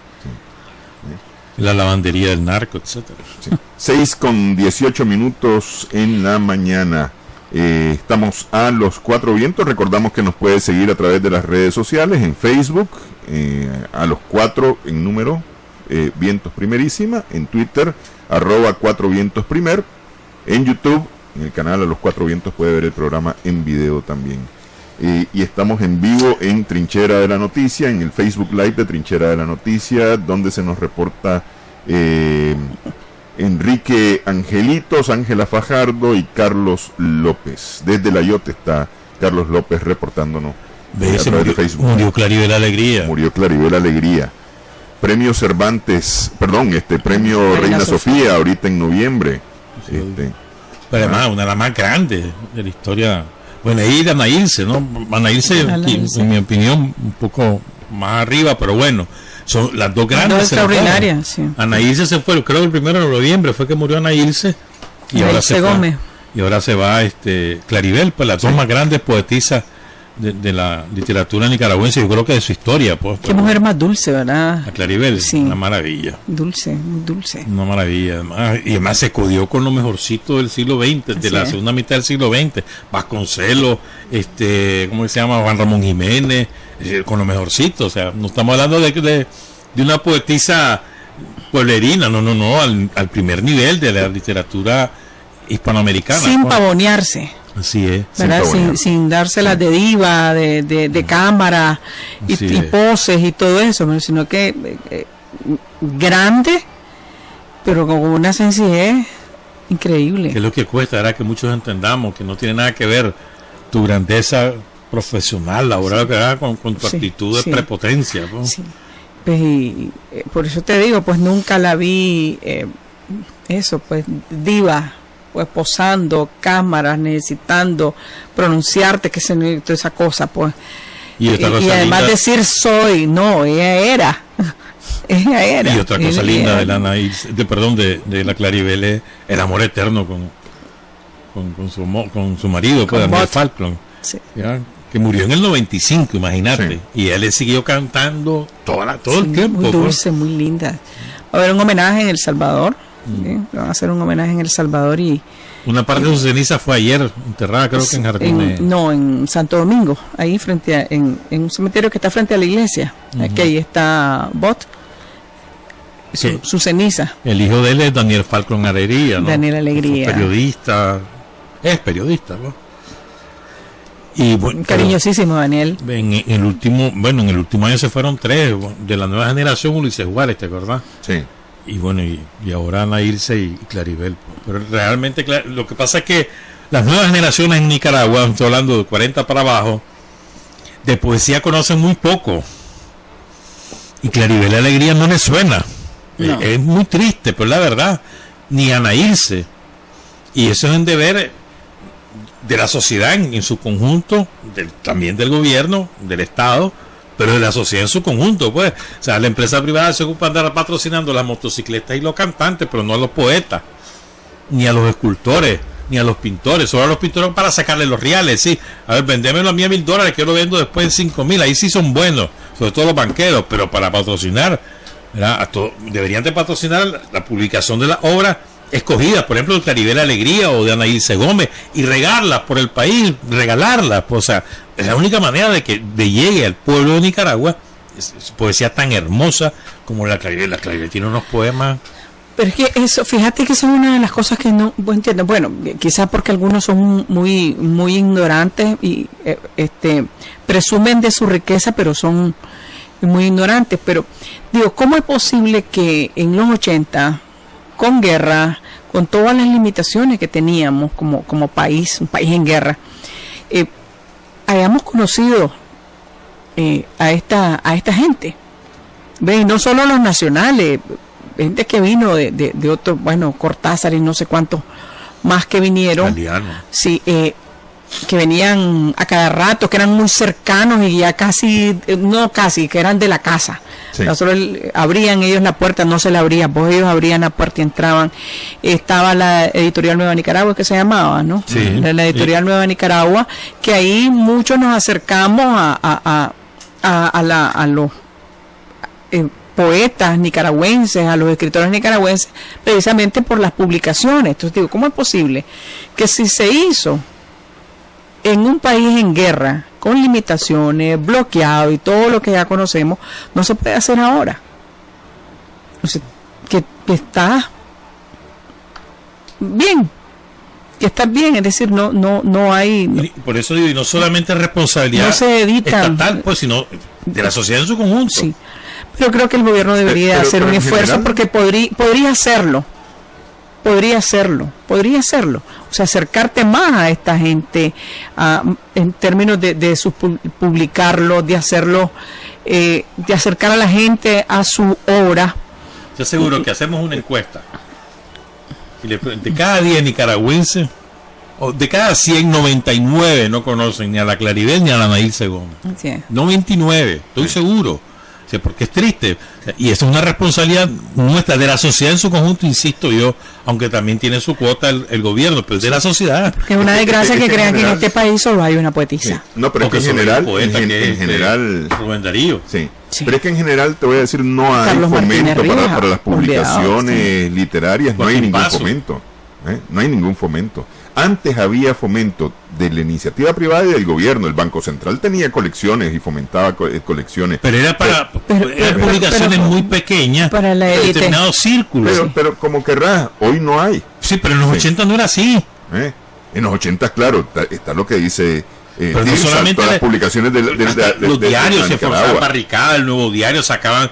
La lavandería del narco, etcétera. Sí. 6:18 en la mañana. Estamos a los cuatro vientos. Recordamos que nos puede seguir a través de las redes sociales, en Facebook, a los cuatro en número, Vientos Primerísima, en Twitter, @4vientosprimer, en YouTube, en el canal A los Cuatro Vientos puede ver el programa en video también. Y estamos en vivo en Trinchera de la Noticia, en el Facebook Live de Trinchera de la Noticia, donde se nos reporta Enrique Angelitos, Ángela Fajardo y Carlos López. Desde la IOT está Carlos López reportándonos a través de Facebook. Murió Claribel Alegría. Murió Claribel Alegría. Premio Cervantes, premio Reina Sofía, ahorita en noviembre. Pero además, una de las más grandes de la historia. Bueno, ahí de Ana Ilse, ¿no? Ana Ilse, en mi opinión, un poco más arriba, pero bueno, son las dos grandes. Dos extraordinarias, sí. Ana Ilse se fue, creo que el 1 de noviembre fue que murió Ana Ilse. Y Ana ahora Ilse se Gómez. y ahora se va Claribel, pues las dos más grandes poetisas de la literatura nicaragüense, yo creo que de su historia, pues. Qué mujer más dulce, ¿verdad? A Claribel, Sí. una maravilla. Dulce, muy dulce. Una maravilla, y además se codió con lo mejorcito del siglo XX, de Así la es. segunda mitad del siglo XX. Vasconcelos, ¿cómo se llama? Juan Ramón Jiménez, con lo mejorcito. O sea, no estamos hablando de una poetisa pueblerina, no, al primer nivel de la literatura hispanoamericana. Sin pues. pavonearse. Así es. ¿verdad? Sin dárselas de diva, de cámara y poses y todo eso, sino que grande, pero con una sencillez increíble. Que es lo que cuesta, era que muchos entendamos que no tiene nada que ver tu grandeza profesional, laboral, ¿verdad? con tu actitud de prepotencia, ¿no? Sí. Pues, y por eso te digo, pues nunca la vi pues diva, pues posando, cámaras, necesitando pronunciarte, que se toda esa cosa, pues. Y además decir soy, no, ella era. Y otra cosa linda de la Anaís, de la Claribel, el amor eterno con su marido, pues, Daniel Falcón, que murió en el 95, imagínate, y él le siguió cantando todo el tiempo. Muy dulce, muy linda. Va a haber un homenaje en El Salvador, van a hacer un homenaje en El Salvador y una parte de su ceniza fue ayer enterrada, creo que en Jardines. No, en Santo Domingo, ahí en un cementerio que está frente a la iglesia, que ahí está Bot. Su ceniza. El hijo de él es Daniel Falcón Alegría, ¿no? Daniel Alegría. Es periodista, ¿no? Y bueno, cariñosísimo Daniel. En el último año se fueron 3 de la nueva generación, Ulises Juárez, ¿te acordás? Sí. Y bueno, y ahora Ana Ilse y Claribel. Pero realmente lo que pasa es que las nuevas generaciones en Nicaragua, estoy hablando de 40 para abajo, de poesía conocen muy poco. Y Claribel Alegría no les suena. No. Es muy triste, pero la verdad, ni Ana Ilse. Y eso es un deber de la sociedad en su conjunto, también del gobierno, del Estado, pero de la sociedad en su conjunto, pues. O sea, la empresa privada se ocupa de andar patrocinando las motocicletas y los cantantes, pero no a los poetas, ni a los escultores, ni a los pintores. Solo a los pintores para sacarle los reales, sí. A ver, vendémelo a mí a $1,000, que yo lo vendo después en 5,000. Ahí sí son buenos, sobre todo los banqueros, pero para patrocinar, ¿verdad? Deberían de patrocinar la publicación de las obras escogidas, por ejemplo, de Claribel Alegría o de Ana Ilse Gómez, y regarlas por el país, regalarlas. Pues, o sea, es la única manera de que llegue al pueblo de Nicaragua poesía tan hermosa como la Claribel. La Claribel tiene unos poemas. Pero es que eso, fíjate que eso es una de las cosas que no entiendo. Bueno, quizás porque algunos son muy muy ignorantes y presumen de su riqueza, pero son muy ignorantes. Pero digo, ¿cómo es posible que en los 80, con guerra, con todas las limitaciones que teníamos como país, un país en guerra, hayamos conocido a esta gente? ¿Ves? No solo los nacionales, gente que vino de otro, bueno, Cortázar y no sé cuántos más que vinieron. Italiano. Sí, que venían a cada rato, que eran muy cercanos y ya casi, que eran de la casa. Sí. Nosotros abrían ellos la puerta, no se la abrían, pues ellos abrían la puerta y entraban. Estaba la Editorial Nueva Nicaragua, que se llamaba, ¿no? Sí. La Editorial Nueva Nicaragua, que ahí muchos nos acercamos a los poetas nicaragüenses, a los escritores nicaragüenses, precisamente por las publicaciones. Entonces digo, ¿cómo es posible que si se hizo en un país en guerra, con limitaciones, bloqueado y todo lo que ya conocemos, no se puede hacer ahora? Entonces, que está bien, es decir, no hay. Por eso digo, y no solamente responsabilidad estatal, pues, sino de la sociedad en su conjunto. Sí. Pero creo que el gobierno debería hacer un esfuerzo, porque podría hacerlo. O sea, acercarte más a esta gente, en términos de publicarlo, de hacerlo, de acercar a la gente a su obra. Yo aseguro que hacemos una encuesta. Y de cada 10 nicaragüenses, o de cada 100, 99 no conocen ni a la Claribel ni a la Ana Ilse Gómez. Sí. 99, estoy seguro. Porque es triste, y eso es una responsabilidad nuestra, de la sociedad en su conjunto, insisto yo, aunque también tiene su cuota el gobierno, pero de la sociedad. Es una desgracia que crean que en este país solo hay una poetisa. Sí. No, pero es que en general Rubén Darío. Sí. Pero es que en general, te voy a decir, no hay Carlos fomento Rivas, para las publicaciones literarias, no hay ningún fomento. No hay ningún fomento. Antes había fomento de la iniciativa privada y del gobierno. El Banco Central tenía colecciones y fomentaba colecciones. Pero era para publicaciones muy pequeñas, para la determinados círculos. Pero como querrás, hoy no hay. Sí, pero en los 80 no era así. En los 80, claro, está lo que dice pero no solamente todas las publicaciones los diarios se forzaban barricadas, el Nuevo Diario sacaban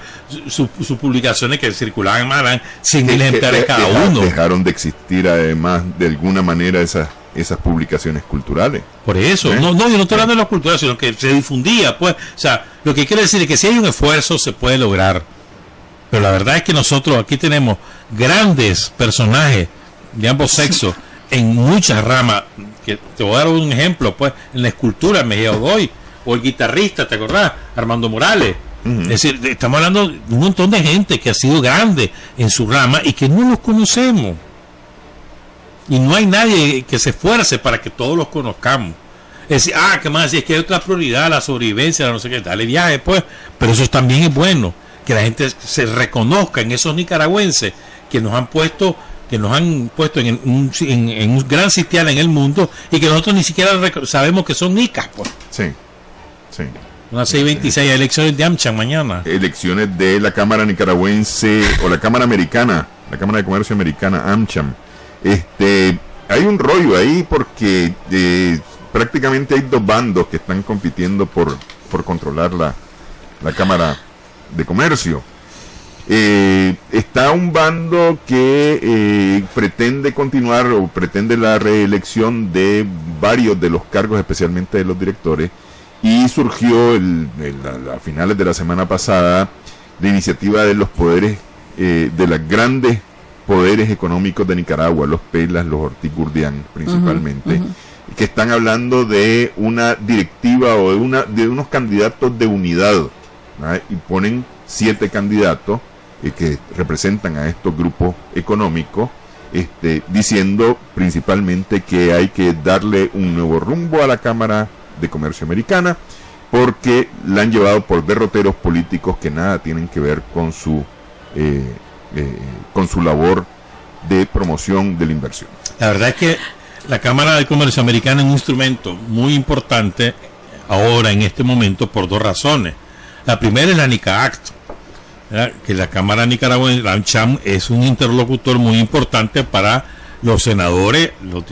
sus publicaciones que circulaban más 100.000 ejemplares cada uno. Dejaron de existir además de alguna manera esas publicaciones culturales. Por eso, yo no estoy hablando de las culturales, sino que se difundía, pues, o sea, lo que quiero decir es que si hay un esfuerzo se puede lograr. Pero la verdad es que nosotros aquí tenemos grandes personajes de ambos sexos en muchas ramas, que te voy a dar un ejemplo, pues, en la escultura, Mejía Godoy, o el guitarrista, ¿te acordás? Armando Morales. Es decir, estamos hablando de un montón de gente que ha sido grande en su rama y que no los conocemos. Y no hay nadie que se esfuerce para que todos los conozcamos. Es decir, ¿qué más? Si es que hay otra prioridad, la sobrevivencia, la no sé qué, dale viaje, pues. Pero eso también es bueno, que la gente se reconozca en esos nicaragüenses que nos han puesto en un gran sitial en el mundo y que nosotros ni siquiera sabemos que son nicas, pues. Sí. Unas 6:26 elecciones de AmCham mañana. Elecciones de la Cámara Nicaragüense o la Cámara Americana, la Cámara de Comercio Americana, AmCham. Hay un rollo ahí porque prácticamente hay dos bandos que están compitiendo por controlar la Cámara de Comercio. Está un bando que pretende continuar o pretende la reelección de varios de los cargos, especialmente de los directores, y surgió a finales de la semana pasada la iniciativa de los poderes, de los grandes poderes económicos de Nicaragua, los Pelas, los Ortiz Gurdián principalmente, que están hablando de una directiva o de unos candidatos de unidad, ¿verdad? Y ponen 7 candidatos que representan a estos grupos económicos, diciendo principalmente que hay que darle un nuevo rumbo a la Cámara de Comercio Americana, porque la han llevado por derroteros políticos que nada tienen que ver con su labor de promoción de la inversión. La verdad es que la Cámara de Comercio Americana es un instrumento muy importante ahora, en este momento, por 2 razones. La primera es la Nica Act, ¿verdad? Que la Cámara Nicaragüense, la AmCham, es un interlocutor muy importante para los senadores, los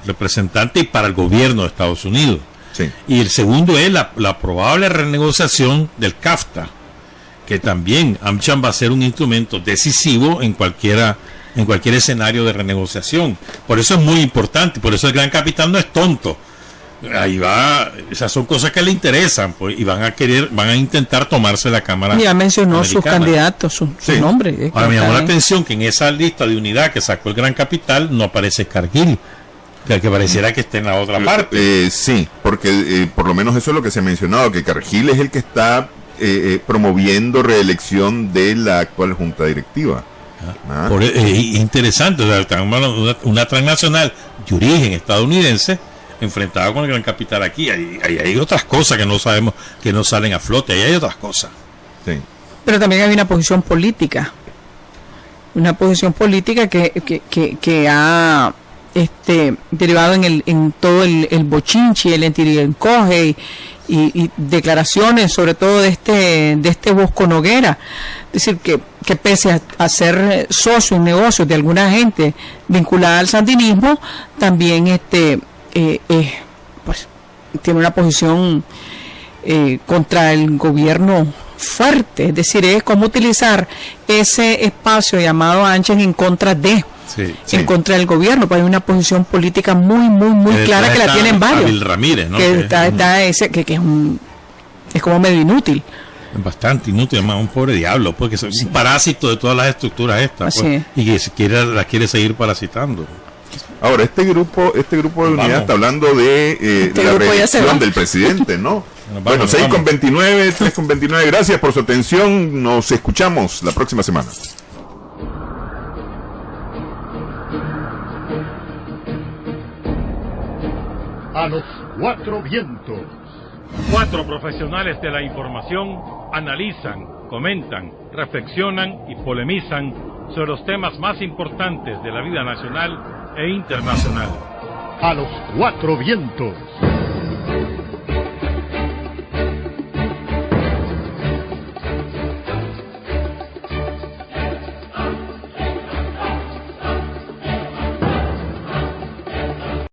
representantes y para el gobierno de Estados Unidos. Sí. Y el segundo es la probable renegociación del CAFTA, que también AmCham va a ser un instrumento decisivo en cualquier escenario de renegociación. Por eso es muy importante, por eso el gran capital no es tonto. Ahí va, esas son cosas que le interesan, pues, y van a intentar tomarse la Cámara. Ya mencionó americana. Sus candidatos, su nombre. Ahora me llamó la atención que en esa lista de unidad que sacó el gran capital no aparece Cargill, que pareciera que esté en la otra parte. Sí, porque por lo menos eso es lo que se ha mencionado, que Cargill es el que está promoviendo reelección de la actual junta directiva. Interesante, o sea, una transnacional de origen estadounidense enfrentada con el gran capital aquí. Hay otras cosas que no sabemos, que no salen a flote, ahí hay otras cosas. Sí. Pero también hay una posición política que ha derivado en todo el bochinche, el encoge y declaraciones, sobre todo de este Bosco Noguera. Es decir, que pese a ser socio en negocios de alguna gente vinculada al sandinismo, también pues tiene una posición contra el gobierno fuerte. Es decir, es como utilizar ese espacio llamado AmCham en contra de en contra del gobierno, pues hay una posición política muy clara que la tienen varios. Abil Ramírez, ¿no? Que es como medio inútil. Es bastante inútil, además un pobre diablo, porque es un parásito de todas las estructuras estas, pues, y que la quiere seguir parasitando. Ahora, este grupo de unidad está hablando de la reelección del presidente, ¿no? Bueno, 6:29, 3:29, gracias por su atención, nos escuchamos la próxima semana. A los 4 vientos. 4 profesionales de la información analizan, comentan, reflexionan y polemizan sobre los temas más importantes de la vida nacional e internacional. A los 4 vientos.